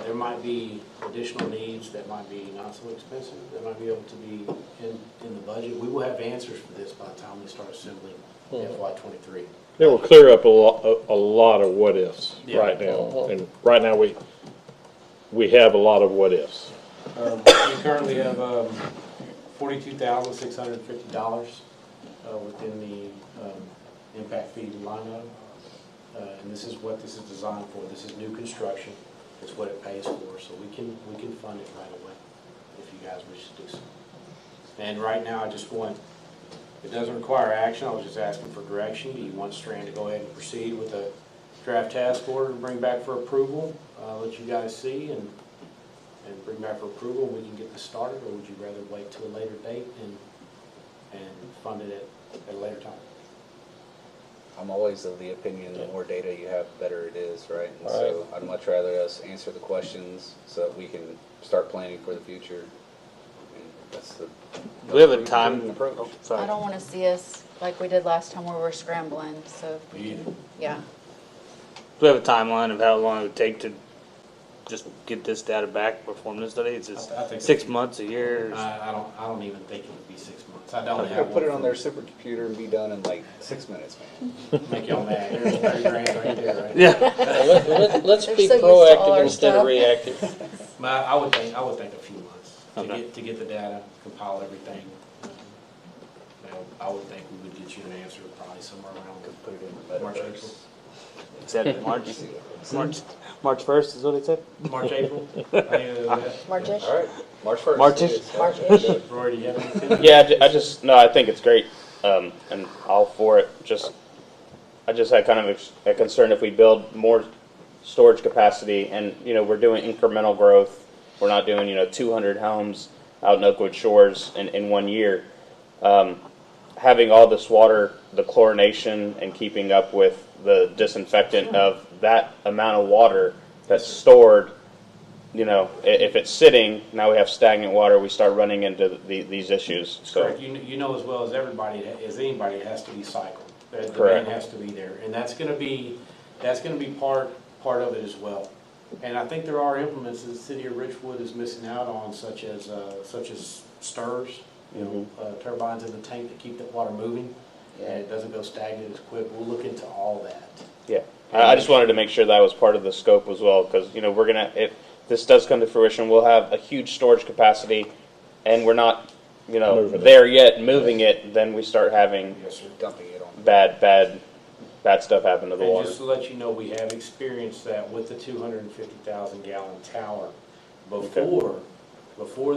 There might be additional needs that might be not so expensive, that might be able to be in the budget. We will have answers for this by the time we start assembling FY23. It will clear up a lot of what ifs right now, Uh-huh. and right now we have a lot of what ifs. We currently have $42,650 within the impact fee line item, and this is what this is designed for. This is new construction. It's what it pays for, so we can fund it right away if you guys wish to do so. And right now, it doesn't require action. I was just asking for direction. Do you want Strand to go ahead and proceed with a draft task order and bring back for approval? Let you guys see and bring back for approval, and we can get this started, or would you rather wait till a later date and fund it at a later time? I'm always of the opinion the more data you have, the better it is, right? And Right. so I'd much rather us answer the questions so that we can start planning for the future. And that's the. Do we have a time approach? I don't want to see us like we did last time where we're scrambling, so. Me either. Yeah. we have a timeline of how long it would take to just get this data back, perform this study? Is I think it 6 months, a year? I don't even think it would be 6 months. I I'm don't gonna have put it one on their supercomputer and be done in like 6 minutes, man. for- Make y'all mad. There's 30 grand right there, right? Yeah. Let's They're be so used to all proactive our instead of stuff. reactive. But I would think a few months Okay. to get the data, compile everything. I would think we would get you an answer probably somewhere around March, April. It said March 1st is what it said? March, April. I think it was that. March-ish? All right, March 1st. March-ish? March-ish? Rory, do you have anything? Yeah, no, I think it's great, and all for it. I just had kind of a concern if we build more storage capacity, and we're doing incremental growth. We're not doing 200 homes out in Oakwood Shores in 1 year. Having all this water, the chlorination, and keeping up with the disinfectant of that amount of water that's stored. If it's sitting, now we have stagnant water. We start running into these issus. So. Correct. You know as well as anybody, it has to be cycled. The Correct. demand has to be there, and that's going to be part of it as well. And I think there are implements that the city of Richwood is missing out on, such as stirs, turbines in the tank that keep that water moving, and it doesn't go stagnant as quick. We'll look into all that. Yeah, I just wanted to make sure that was part of the scope as well, because if this does come to fruition, we'll have a huge storage capacity, and we're not there yet moving it. Then we start having Dumping it on. bad stuff happen to the And water. just to let you know, we have experienced that with the 250,000 gallon tower. Before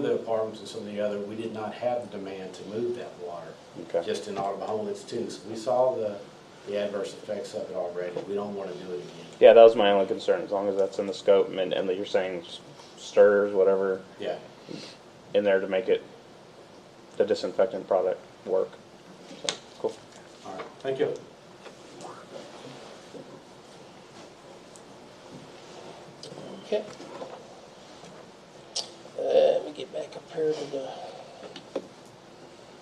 the apartments and some of the other, we did not have the demand to move that water. Okay. Just in Autumn Homeless too. So we saw the adverse effects of it already. We don't want to do it again. Yeah, that was my only concern. As long as that's in the scope, and that you're saying stirs, whatever, Yeah. in there to make it the disinfectant product work. So, cool. All right. Thank you. Okay. Let me get back up here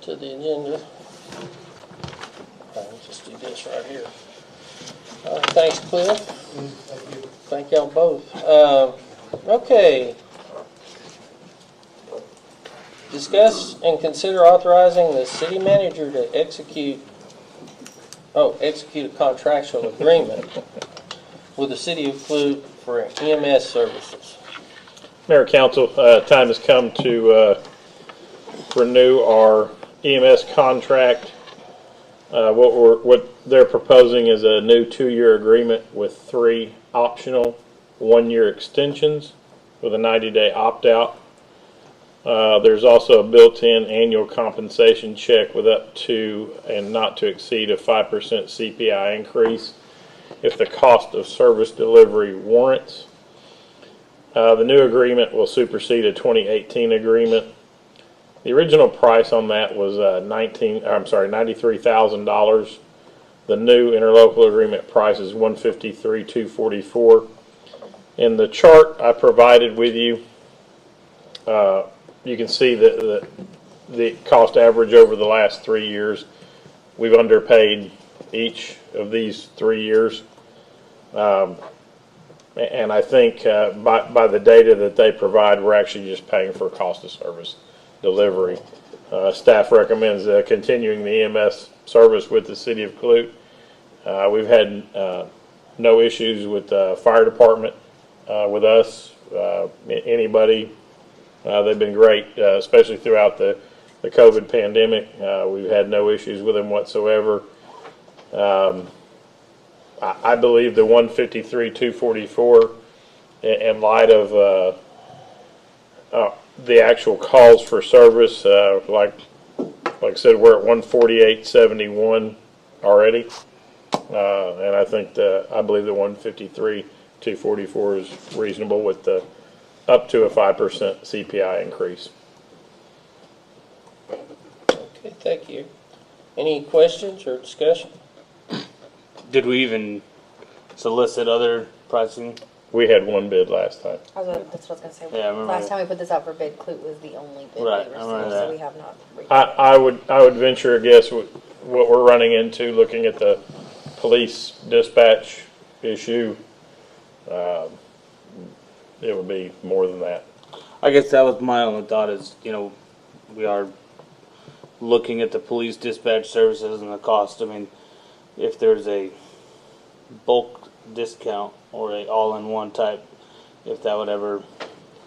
to the agenda. I'll just do this right here. Thanks, Cliff. Thank you. Thank y'all both. Okay. Discuss and consider authorizing the city manager to execute a contractual agreement with the city of Clute for EMS services. Mayor, Council, time has come to renew our EMS contract. What they're proposing is a new 2-year agreement with 3 optional 1-year extensions with a 90-day opt-out. There's also a built-in annual compensation check with up to and not to exceed a 5% CPI increase if the cost of service delivery warrants. The new agreement will supersede a 2018 agreement. The original price on that was $93,000. The new interlocal agreement price is $153,244. In the chart I provided with you, you can see the cost average over the last 3 years. We've underpaid each of these 3 years. And I think by the data that they provide, we're actually just paying for cost of service delivery. Staff recommends continuing the EMS service with the city of Clute. We've had no issues with the fire department with us, anybody. They've been great, especially throughout the COVID pandemic. We've had no issues with them whatsoever. I believe the $153,244, in light of the actual calls for service, like I said, we're at $148.71 already, and I believe the $153,244 is reasonable with the up to a 5% CPI increase. Okay, thank you. Any questions or discussion? Did we even solicit other pricing? We had one bid last time. That's what I was going to say. Yeah, I remember Last time we put this out for bid, Clute was the only bid Right, we I remember received, that. so we have not reached. I would venture a guess what we're running into, looking at the police dispatch issue. It would be more than that. I guess that was my only thought is, we are looking at the police dispatch services and the cost. I mean, if there's a bulk discount or a all-in-one type, if that would ever.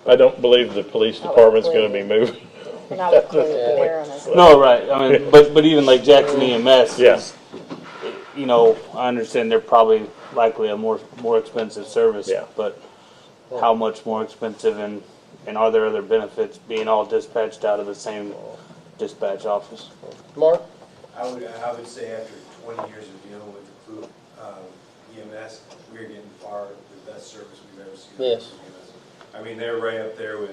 I don't believe the police department's going to be moving. Not with Clue, they're on a. No, right. I mean, but even like Jackson EMS, Yes. I understand they're probably likely a more expensive service. Yeah. But how much more expensive, and are there other benefits being all dispatched out of the same dispatch office? Mark? I would say after 20 years of dealing with the Clue EMS, we're getting far the best service we've ever seen. Yes. I mean, they're right up there with,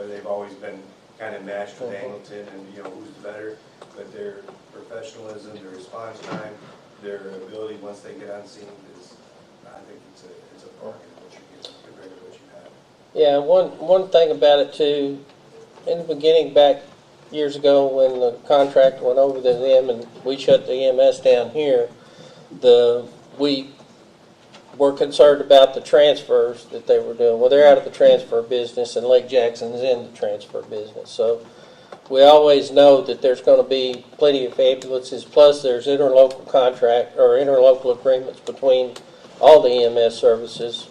they've always been kind of matched with Angleton and, who's better, but their professionalism, their response time, their ability once they get on scene is, I think it's a bargain what you get compared to what you have. Yeah, one thing about it too, in the beginning back years ago when the contract went over to them and we shut the EMS down here, we were concerned about the transfers that they were doing. Well, they're out of the transfer business and Lake Jackson's in the transfer business. So we always know that there's going to be plenty of ambulances, plus there's interlocal contract or interlocal agreements between all the EMS services.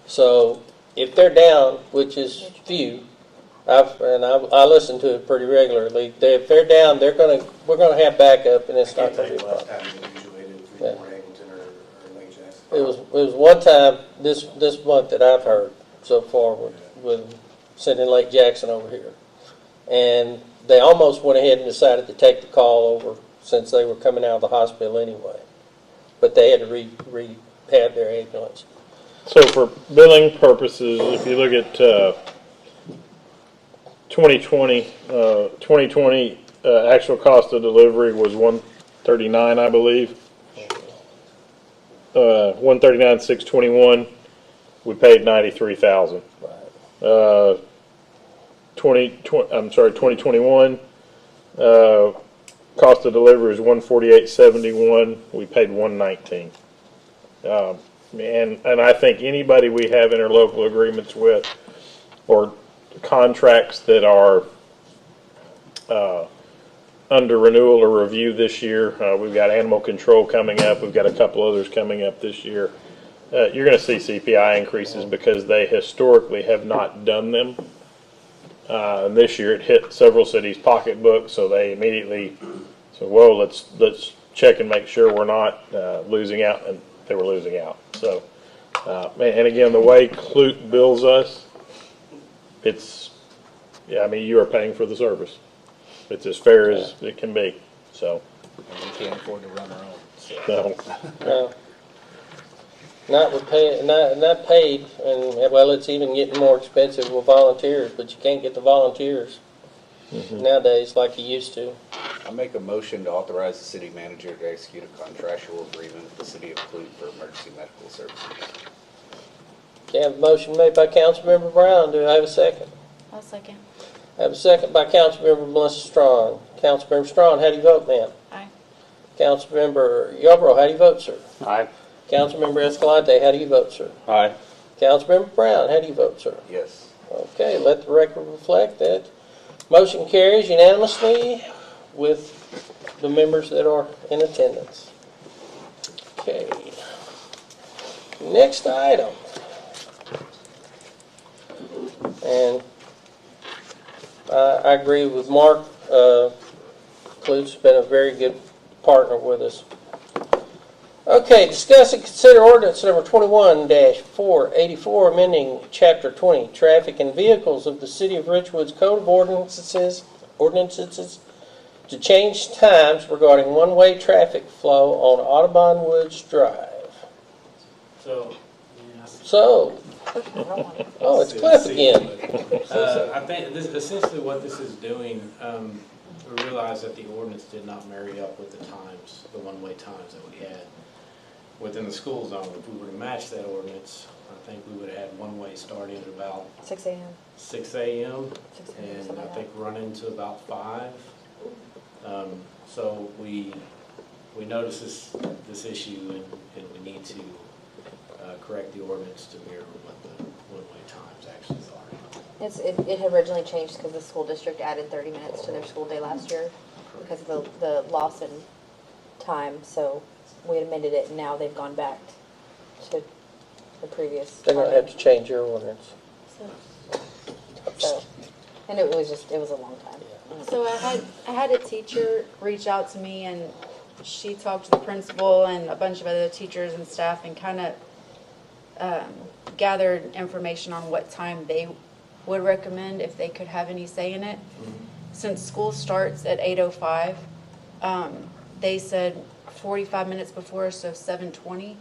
So if they're down, which is few, I listen to it pretty regularly. If they're down, we're going to have backup, and it's not going to be a problem. Yeah. It was one time this month that I've heard so far with sending Lake Jackson over here, and they almost went ahead and decided to take the call over since they were coming out of the hospital anyway, but they had to rehab their ambulance. So for billing purposes, if you look at 2020 actual cost of delivery was $139, I believe. 139,621. We paid 93,000. Right. 2021 cost of delivery is 148.71. We paid 119. And I think anybody we have interlocal agreements with or contracts that are under renewal or review this year, we've got animal control coming up. We've got a couple others coming up this year. You're going to see CPI increases because they historically have not done them. And this year it hit several cities' pocketbooks, so they immediately said, "Whoa, let's check and make sure we're not losing out," and they were losing out. So, and again, the way Clute bills us, you are paying for the service. It's as fair as it can be. So, And we can't afford to run our own. So. No. Not paid, and well, it's even getting more expensive with volunteers, but you can't get the volunteers nowadays like you used to. I make a motion to authorize the city manager to execute a contractual agreement with the city of Clute for emergency medical services. Okay, I have a motion made by Councilmember Brown. Do I have a second? I'll second. I have a second by Councilmember Melissa Strong. Councilmember Strong, how do you vote, ma'am? Aye. Councilmember Yarborough, how do you vote, sir? Aye. Councilmember Escalante, how do you vote, sir? Aye. Councilmember Brown, how do you vote, sir? Yes. Okay, let the record reflect that. Motion carries unanimously with the members that are in attendance. Okay. Next item. And I agree with Mark. Clute's been a very good partner with us. Okay, discuss and consider ordinance number 21-484, amending Chapter 20, Traffic and Vehicles of the City of Richwood's Code of Ordinances to change times regarding one-way traffic flow on Audubon Woods Drive. Oh, it's Cliff again. I think essentially what this is doing, we realized that the ordinance did not marry up with the times, the one-way times that we had within the school zone. If we were to match that ordinance, I think we would have had one-way starting at about 6 a.m. 6 a.m. 6 a.m. and something I like think running to about 5. So we noticed this issue and we need to correct the ordinance to mirror what the one-way times actually are. It had originally changed because the school district added 30 minutes to their school day last year because of the loss in time. So we amended it, and now they've gone back to the previous. They're gonna have to change your ordinance. So, and it was a long time. So I had a teacher reach out to me, and she talked to the principal and a bunch of other teachers and staff and kind of gathered information on what time they would recommend if they could have any say in it. Since school starts at 8:05, they said 45 minutes before, so 7:20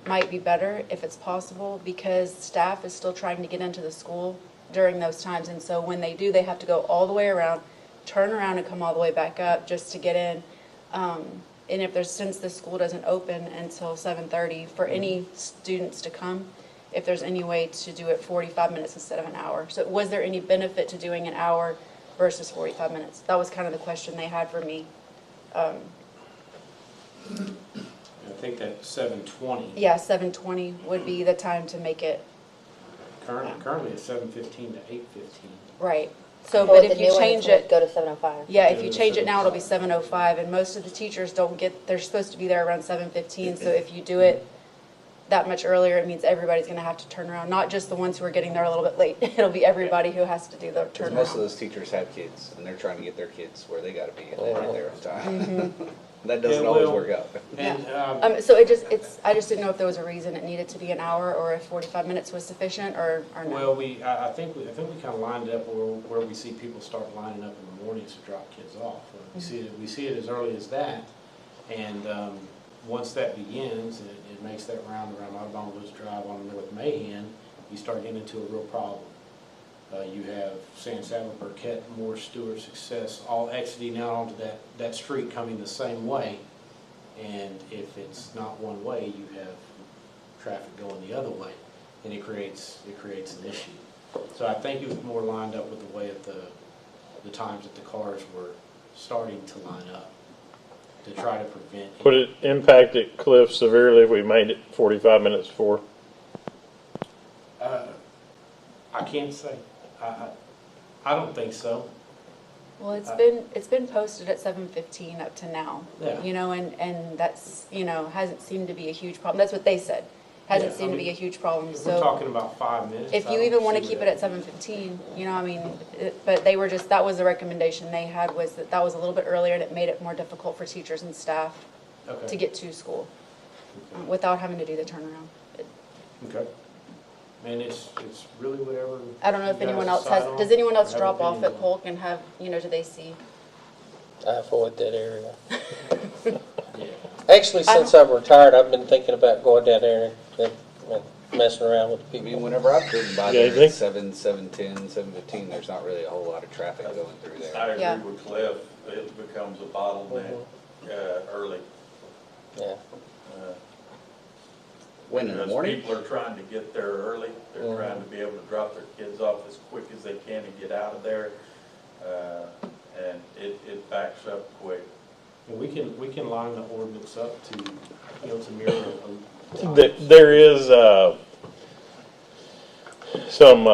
might be better if it's possible, because staff is still trying to get into the school during those times. And so when they do, they have to go all the way around, turn around and come all the way back up just to get in. And if since the school doesn't open until 7:30 for any students to come, if there's any way to do it 45 minutes instead of an hour. So was there any benefit to doing an hour versus 45 minutes? That was kind of the question they had for me. I think that 7:20. Yeah, 7:20 would be the time to make it. Currently it's 7:15 to 8:15. Right. So, Well, but if the you new change one, it's it, gonna go to 7:05. yeah, if you change it now, it'll be 7:05, and most of the teachers don't get, they're supposed to be there around 7:15, so if you do it that much earlier, it means everybody's gonna have to turn around, not just the ones who are getting there a little bit late. It'll be everybody who has to do the Because most of turnaround. those teachers have kids, and they're trying to get their kids where they gotta be, and they're right there on time. Mm-hmm. That doesn't Yeah, always well, work out. And, So I just didn't know if there was a reason it needed to be an hour, or if 45 minutes was sufficient, or no. well, I think we kind of lined it up where we see people start lining up in the mornings to drop kids off. We see it as early as that, and once that begins, and it makes that round around Audubon Woods Drive on North Mahan, you start getting into a real problem. You have San Salvador, Burkett, Moore, Stewart, Success, all exiting out onto that street coming the same way. And if it's not one way, you have traffic going the other way, and it creates an issue. So I think it was more lined up with the way of the times that the cars were starting to line up to try to prevent. Would it impact Cliff severely if we made it 45 minutes before? I can't say. I don't think so. Well, it's been posted at 7:15 up to now. Yeah. You know, and that's, hasn't seemed to be a huge problem. That's what they said. Hasn't Yeah, seemed to be a huge problem. If So we're talking about 5 minutes. if I you don't even want to see keep that. it at 7:15, but they were that was the recommendation they had, was that was a little bit earlier, and it made it more difficult for teachers and staff Okay. to get to school without having to do the turnaround. Okay. And it's really whatever. I don't know if you guys anyone else decide has, on, does anyone else or have drop off opinions at on. Polk and have, do they see? I avoid that area. Yeah. Actually, since I've retired, I've been thinking about going down there and messing around with the I mean, people. whenever I've driven by Yeah, you there think? at 7:10, 7:15, there's not really a whole lot of traffic going through there. I Yeah. agree with Cliff, it becomes a bottleneck early. Yeah. When, in the Because morning? people are trying to get there early, they're trying to be able to drop their kids off as quick as they can and get out of there, and it backs up quick. And we can line the ordinance up to mirror a There is some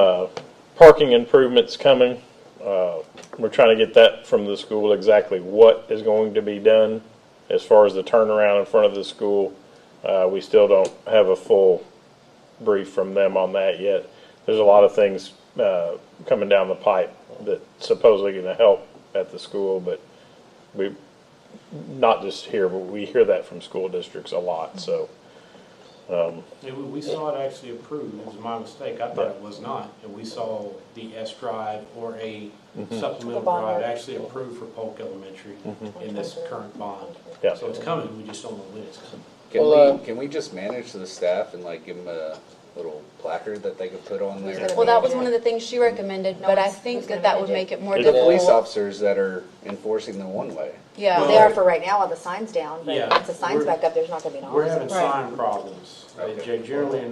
parking improvements coming. We're trying to get that from the school, exactly what is going to be done as far as the turnaround in front of the school. We still don't have a full brief from them on that yet. There's a lot of things coming down the pipe that supposedly going to help at the school, but we, not just here, but we hear that from school districts a lot, so. We saw it actually approved. It was my mistake. I thought it was not. And we saw the S drive or a supplemental The bond. drive actually approved for Polk Elementary in this current bond. Yeah. So it's coming. We just don't know when it's coming. Can we just manage the staff and like give them a little placard that they could put on there? Well, that was one of the things she recommended, but I think that would make it more The difficult. police officers that are enforcing the one-way. Yeah. They are for right now, while the sign's down, but Yeah. once the sign's back up, there's not gonna be an We're officer. having sign problems. Okay. They generally are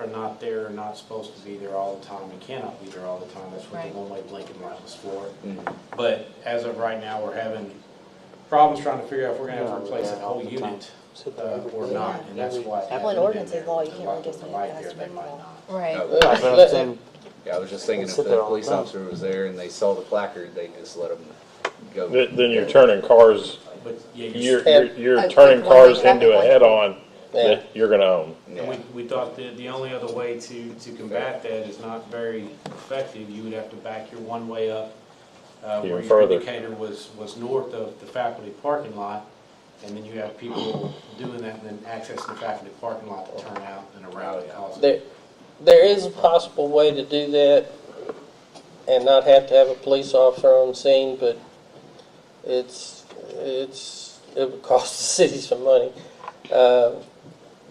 not there, are not supposed to be there all the time, and cannot be there all the time. That's what Right. the one-way blinking light was for. Mhm. But as of right now, we're having problems trying to figure out if we're gonna have to replace a whole unit or not, and that's why. Well, in ordinance is law, you can't really just say it Right has there, to they be might law. not. Right. Yeah, I was just thinking if Sit the there all the police time. officer was there and they saw the placard, they just let them go. Then you're turning cars, But, yeah, you're Like turning one-way cars traffic into a one. head-on Yeah. that you're gonna own. And we thought that the only other way to combat that is not very effective. You would have to back your one-way up, Even where your further. indicator was north of the faculty parking lot, and then you have people doing that and then accessing the faculty parking lot to turn out and around and cause it. There is a possible way to do that and not have to have a police officer on scene, but it would cost the city some money.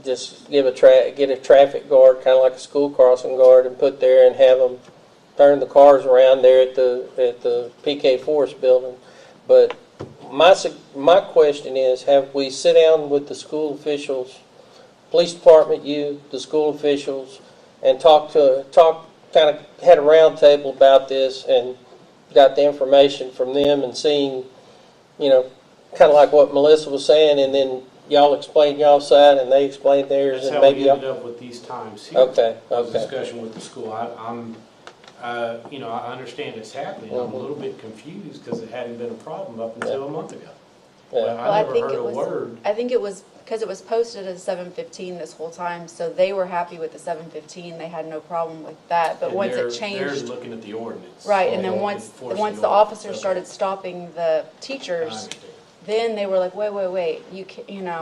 Just get a traffic guard, kind of like a school crossing guard, and put there and have them turn the cars around there at the PK Forest building. But my question is, have we sit down with the school officials, police department, the school officials, and kind of had a round table about this and got the information from them and seen, kind of like what Melissa was saying, and then y'all explained y'all's side and they explained theirs, That's and how maybe we ended up with these times here. Okay, Was a okay. discussion with the school. I understand it's happening. I'm a little bit confused because it hadn't been a problem up until a month ago. Yeah. But Well, I never heard a word. I think it was, because it was posted as 7:15 this whole time, so they were happy with the 7:15, they had no problem with that, but And once they're it changed. looking at the ordinance. Right, and So then once enforcing the officers ordinance. started stopping the I teachers, understand. then they were like, wait,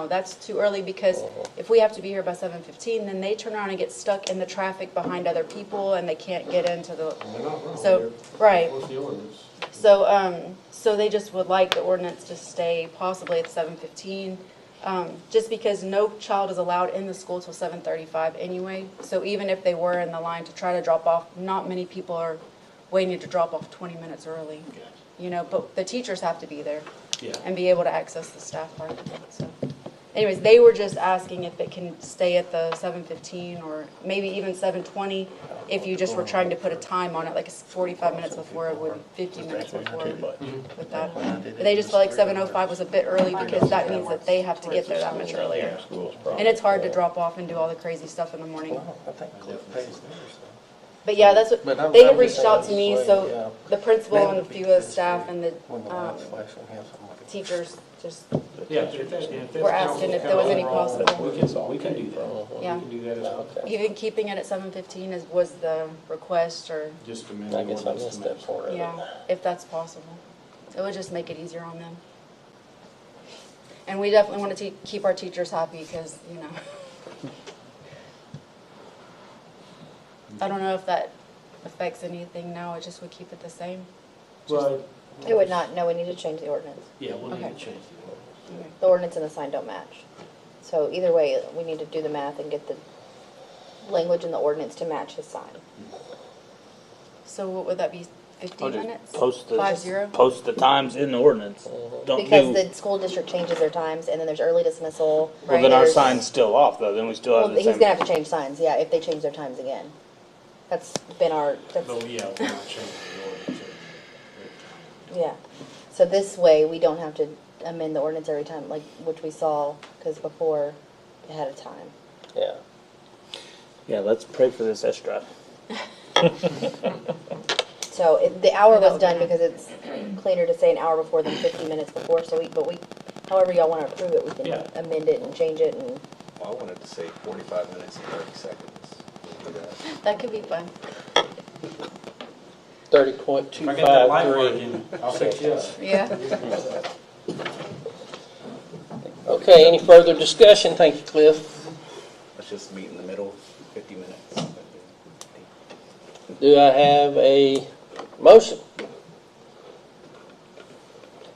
that's too early, because if we have to be here by 7:15, then they turn around and get stuck in the traffic behind other people, and they can't get into the, And they're not wrong. So, They're- right. enforce the ordinance. so they just would like the ordinance to stay possibly at 7:15, just because no child is allowed in the school till 7:35 anyway. So even if they were in the line to try to drop off, not many people are waiting to drop off 20 minutes early. But the teachers have to be there Yeah. and be able to access the staff parking. So, anyways, they were just asking if it can stay at the 7:15 or maybe even 7:20 if you just were trying to put a time on it, like it's 45 minutes before it would, 50 minutes before with that. But they just felt like 7:05 was a bit early because that means that they have to get there that much earlier. And it's hard to drop off and do all the crazy stuff in the morning. But yeah, that's what, they had reached out to me, so the principal and a few of the staff and the teachers just, Yeah, if that's We're asking if there was any council possible- We can do that. yeah. We can do that as well. Even keeping it at 7:15 was the request, or, Just amend the I guess I ordinance missed to that match. part of it. yeah, if that's possible. It would just make it easier on them. And we definitely want to keep our teachers happy because, I don't know if that affects anything now, it just would keep it the same. Well, It would not, no, we need to change the ordinance. yeah, we'll need to Okay. change the ordinance. The ordinance and the sign don't match. So either way, we need to do the math and get the language in the ordinance to match his sign. So what would that be, I'll 15 just minutes? post 5-0? post the times in the ordinance. Don't Because do, the school district changes their times, and then there's early dismissal. well, then our there's- sign's still off though, then we still Well, have the he's same. gonna have to change signs, yeah, if they change their times again. That's been But yeah, we're not changing the ordinance every time. yeah. So this way, we don't have to amend the ordinance every time, like, which we saw, because before, it had a time. Yeah. Yeah, let's pray for this S-Drive. So the hour was done because it's cleaner to say an hour before than 50 minutes before, so however y'all want to approve it, we can Yeah. amend it and change it and. Well, I wanted to say 45 minutes and 30 seconds. We'll do that. That could be fun. 30.253. If I get that light working, I'll fix you up. Yeah. Okay, any further discussion? Thank you, Cliff. Let's just meet in the middle, 50 minutes. Do I have a motion?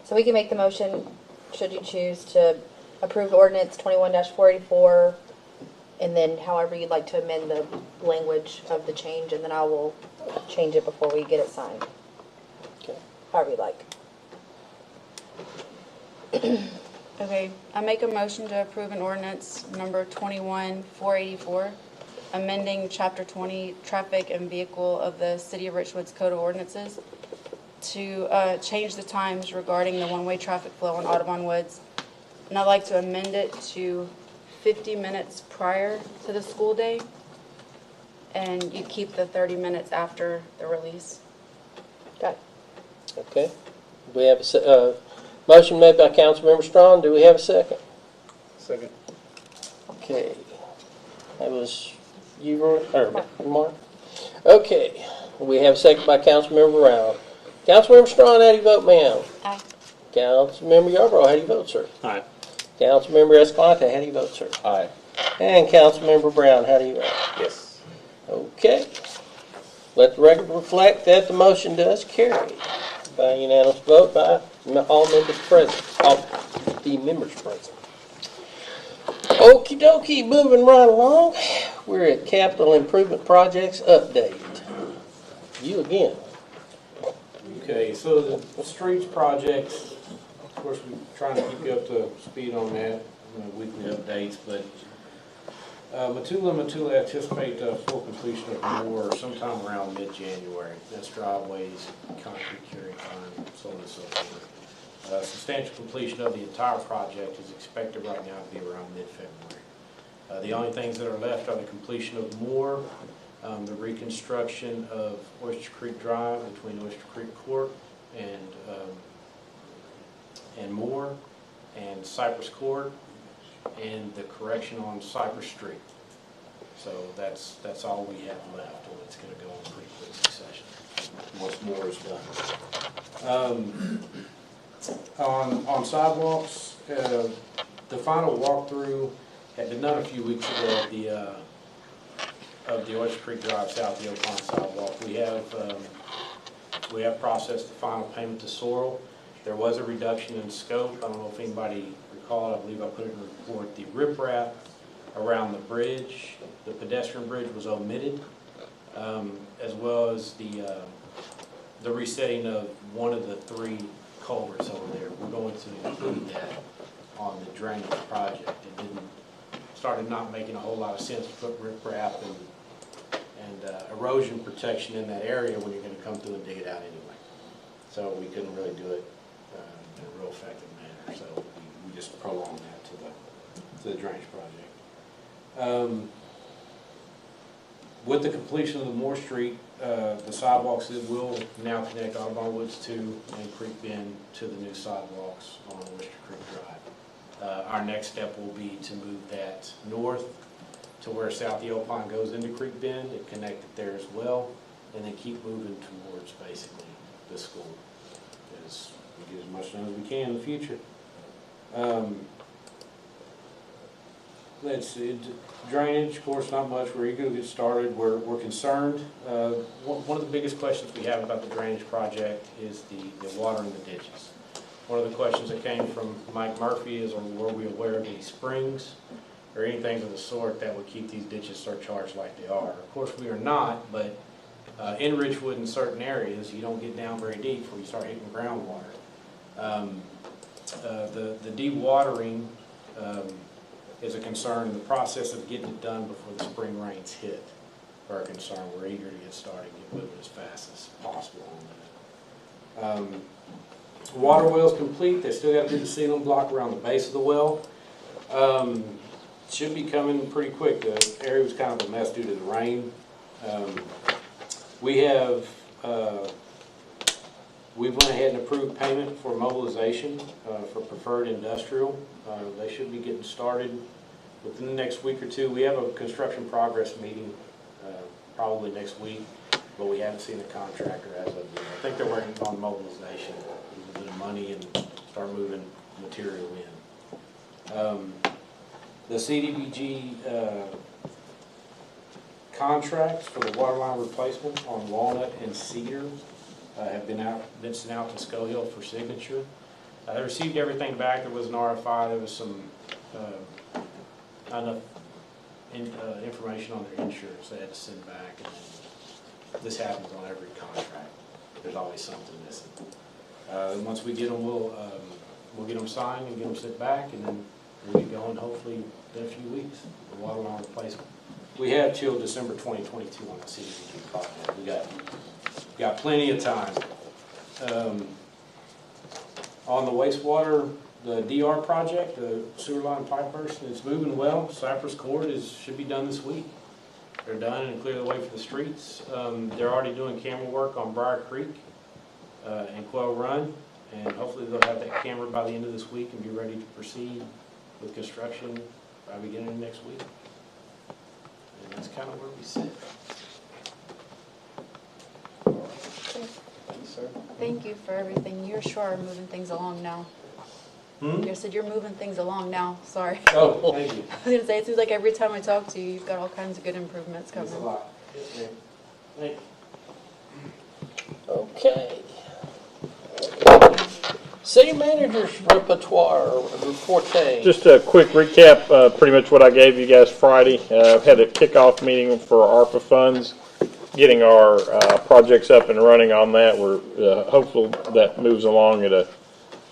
So we can make the motion, should you choose, to approve ordinance 21-484, and then however you'd like to amend the language of the change, and then I will change it before we get it signed. Okay. However you like. Okay, I make a motion to approve an ordinance number 21-484, amending Chapter 20, Traffic and Vehicle of the City of Richwood's Code of Ordinances to change the times regarding the one-way traffic flow on Audubon Woods And I'd like to amend it to 50 minutes prior to the school day, and you keep the 30 minutes after the release. Got it. Okay. We have a motion made by Councilmember Strong. Do we have a second? Second. Okay. That was you, Roy, or Mark? Okay. We have a second by Councilmember Brown. Councilmember Strong, how do you vote, ma'am? Aye. Councilmember Yarborough, how do you vote, sir? Aye. Councilmember Escalante, how do you vote, sir? Aye. And Councilmember Brown, how do you vote? Yes. Okay. Let the record reflect that the motion does carry by unanimous vote by all members present, all the members present. Okie dokie, moving right along. We're at capital improvement projects update. You again. Okay, so the streets projects, of course, we're trying to keep you up to speed on that, weekly updates, but Matula anticipate full completion of Moore sometime around mid-January. That's driveways, concrete curing time, so on and so forth. Substantial completion of the entire project is expected right now to be around mid-February. The only things that are left are the completion of Moore, the reconstruction of Oyster Creek Drive between Oyster Creek Court and Moore, and Cypress Court, and the correction on Cypress Street. So that's all we have left, and it's going to go in pretty quick succession once Moore is done. On sidewalks, the final walkthrough had been done a few weeks ago of the Oyster Creek Drive South the Opon sidewalk. We have processed the final payment to Sorrel. There was a reduction in scope. I don't know if anybody recalled, I believe I put it in the report. The riprap around the bridge, the pedestrian bridge, was omitted, as well as the resetting of one of the 3 culverts over there. We're going to include that on the drainage project. It started not making a whole lot of sense to put riprap and erosion protection in that area when you're going to come through and dig it out anyway. So we couldn't really do it in a real effective manner. So we just prolonged that to the drainage project. With the completion of the Moore Street, the sidewalks that will now connect Audubon Woods 2 and Creek Bend to the new sidewalks on Oyster Creek Drive. Our next step will be to move that north to where South Opon goes into Creek Bend and connect it there as well, and then keep moving towards basically the school. Because we get as much done as we can in the future. Let's see, drainage, of course, not much. We're eager to get started. We're concerned. One of the biggest questions we have about the drainage project is the water in the ditches. One of the questions that came from Mike Murphy is, were we aware of any springs or anything of the sort that would keep these ditches surcharged like they are? Of course, we are not, but in Richwood, in certain areas, you don't get down very deep before you start hitting groundwater. The dewatering is a concern, and the process of getting it done before the spring rains hit are a concern. We're eager to get started and get moving as fast as possible on that. Water well's complete. They still got to do the sealing block around the base of the well. Should be coming pretty quick. The area was kind of a mess due to the rain. We've went ahead and approved payment for mobilization for Preferred Industrial. They should be getting started within the next week or two. We have a construction progress meeting probably next week, but we haven't seen a contractor as of yet. I think they're working on mobilization, a little bit of money, and start moving material in. The CDBG contracts for the water line replacement on Walnut and Cedar have been sent out to Skull Hill for signature. They received everything back. There was an RFI. There was some not enough information on their insurance they had to send back. And then this happens on every contract. There's always something missing. Once we get them, we'll get them signed and get them sent back, and then we'll be going hopefully in a few weeks. The water line replacement. We have till December 2022 on the CDBG project. We got plenty of time. On the wastewater The DR project, the sewer line pipe burst, is moving well. Cypress Court should be done this week. They're done and clear the way for the streets. They're already doing camera work on Briar Creek and Quail Run, and hopefully they'll have that camera by the end of this week and be ready to proceed with construction by beginning of next week. And that's kind of where we sit. Thank you for everything. You're sure are moving things along now. You said you're moving things along now. Sorry. Oh, thank you. I was gonna say it seems like every time I talk to you, you've got all kinds of good improvements coming. Thanks a lot. Yes, ma'am. Thank you. Okay. City manager's repertoire, reporte. Just a quick recap, pretty much what I gave you guys Friday. Had a kickoff meeting for ARPA funds, getting our projects up and running on that. We're hopeful that moves along at a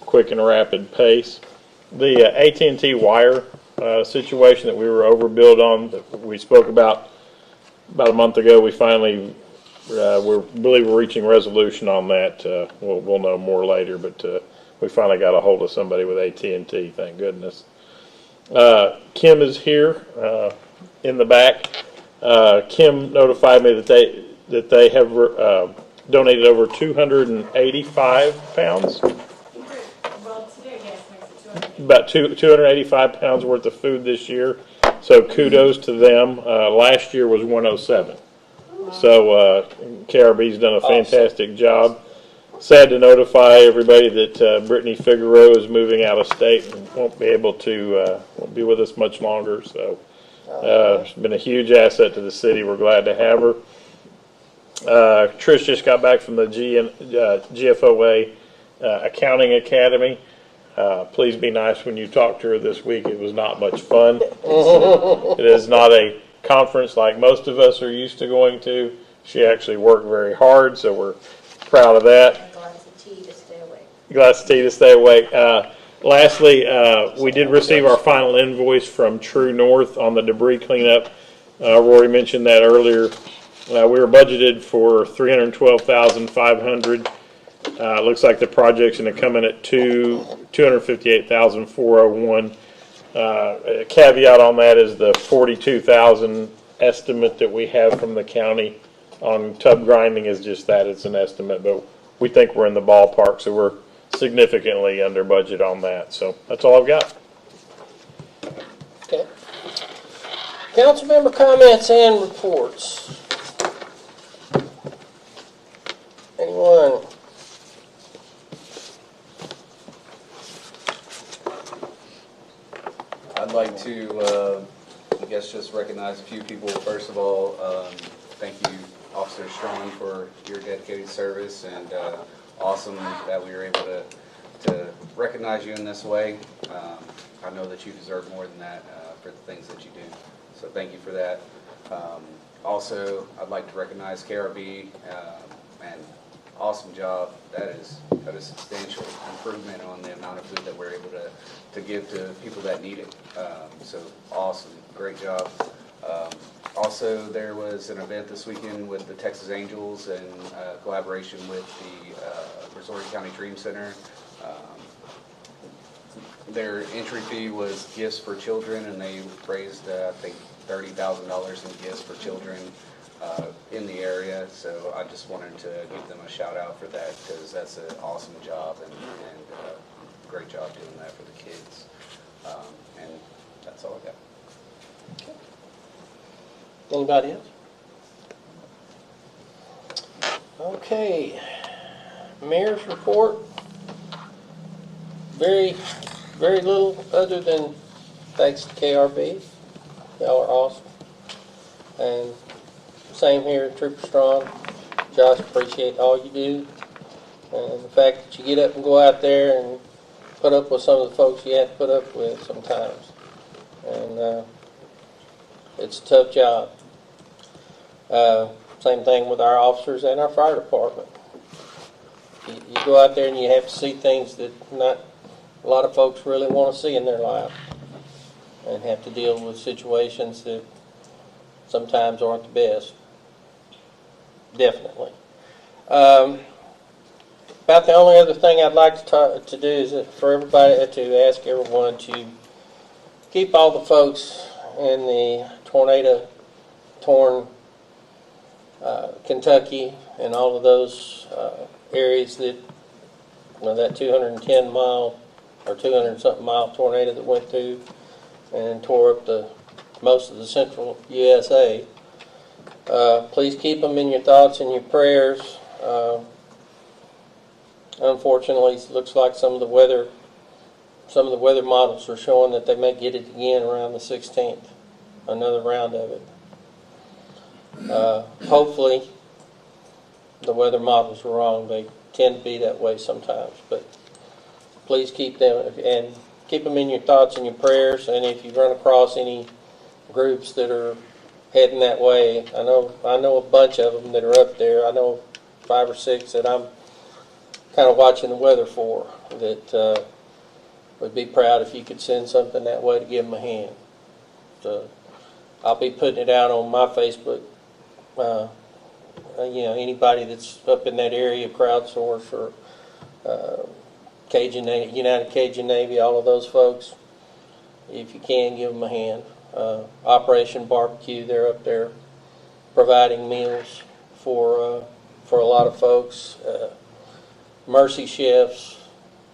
quick and rapid pace. The AT&T wire situation that we were overbilled on, that we spoke about a month ago, we finally believe we're reaching resolution on that. We'll know more later, but we finally got a hold of somebody with AT&T, thank goodness. Kim is here in the back. Kim notified me that they have donated over 285 pounds. About 285 pounds worth of food this year. So kudos to them. Last year was 107. So KRB's done a fantastic job. Sad to notify everybody that Brittany Figueroa is moving out of state and won't be able to won't be with us much longer. So it's been a huge asset to the city. We're glad to have her. Trish just got back from the GFOA Accounting Academy. Please be nice when you talk to her this week. It was not much fun. It is not a conference like most of us are used to going to. She actually worked very hard, so we're proud of that. A glass of tea to stay awake. Glass of tea to stay awake. Lastly, we did receive our final invoice from True North on the debris cleanup. Rory mentioned that earlier. We were budgeted for $312,500. Looks like the project's going to come in at $258,401. Caveat on that is the $42,000 estimate that we have from the county on tub grinding is just that. It's an estimate, but we think we're in the ballpark, so we're significantly under budget on that. So that's all I've got. Okay. Council member comments and reports. Anyone? I'd like to, I guess, just recognize a few people. First of all, thank you, Officer Strong, for your dedicated service, and awesome that we were able to recognize you in this way. I know that you deserve more than that for the things that you do, so thank you for that. Also, I'd like to recognize KRB, and awesome job. That is substantial improvement on the amount of food that we're able to give to people that need it. So awesome, great job. Also, there was an event this weekend with the Texas Angels in collaboration with the Brazoria County Dream Center. Their entry fee was gifts for children, and they raised, I think, $30,000 in gifts for children in the area. So I just wanted to give them a shout out for that, because that's an awesome job and great job doing that for the kids. And that's all I got. Anybody else? Okay. Mayor's report. Very little other than thanks to KRB. Y'all are awesome. And same here, Trooper Strong. Josh, appreciate all you do. And the fact that you get up and go out there and put up with some of the folks you have to put up with sometimes. And it's a tough job. Same thing with our officers and our fire department. You go out there and you have to see things that not a lot of folks really want to see in their life, and have to deal with situations that sometimes aren't the best. Definitely. About the only other thing I'd like to do is for everybody to ask everyone to keep all the folks in the tornado-torn Kentucky and all of those areas that, that 210 mile or 200 something mile tornado that went through and tore up most of the central USA. Please keep them in your thoughts and your prayers. Unfortunately, it looks like some of the weather models are showing that they may get it again around the 16th, another round of it. Hopefully, the weather models are wrong. They tend to be that way sometimes, but please keep them in your thoughts and your prayers. And if you run across any groups that are heading that way, I know a bunch of them that are up there. I know 5 or 6 that I'm kind of watching the weather for, that would be proud if you could send something that way to give them a hand. So I'll be putting it out on my Facebook. Anybody that's up in that area, Crowdsource or United Cajun Navy, all of those folks, if you can, give them a hand. Operation Barbecue, they're up there providing meals for a lot of folks. Mercy Chefs.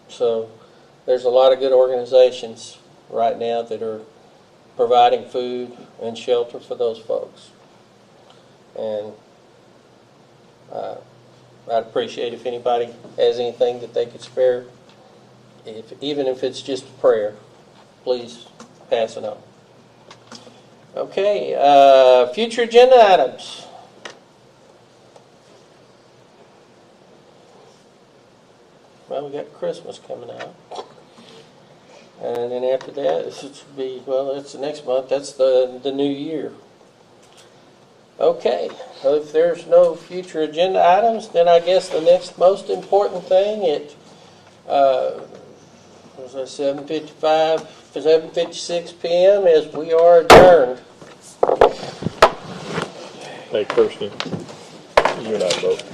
So there's a lot of good organizations right now that are providing food and shelter for those folks. And I'd appreciate if anybody has anything that they could spare, even if it's just a prayer, please pass it on. Okay, future agenda items. Well, we got Christmas coming out. And then after that, it's the next month. That's the new year. Okay, so if there's no future agenda items, then I guess the next most important thing at 7:56 p.m. is we are adjourned. Hey, Kirsten, you and I both.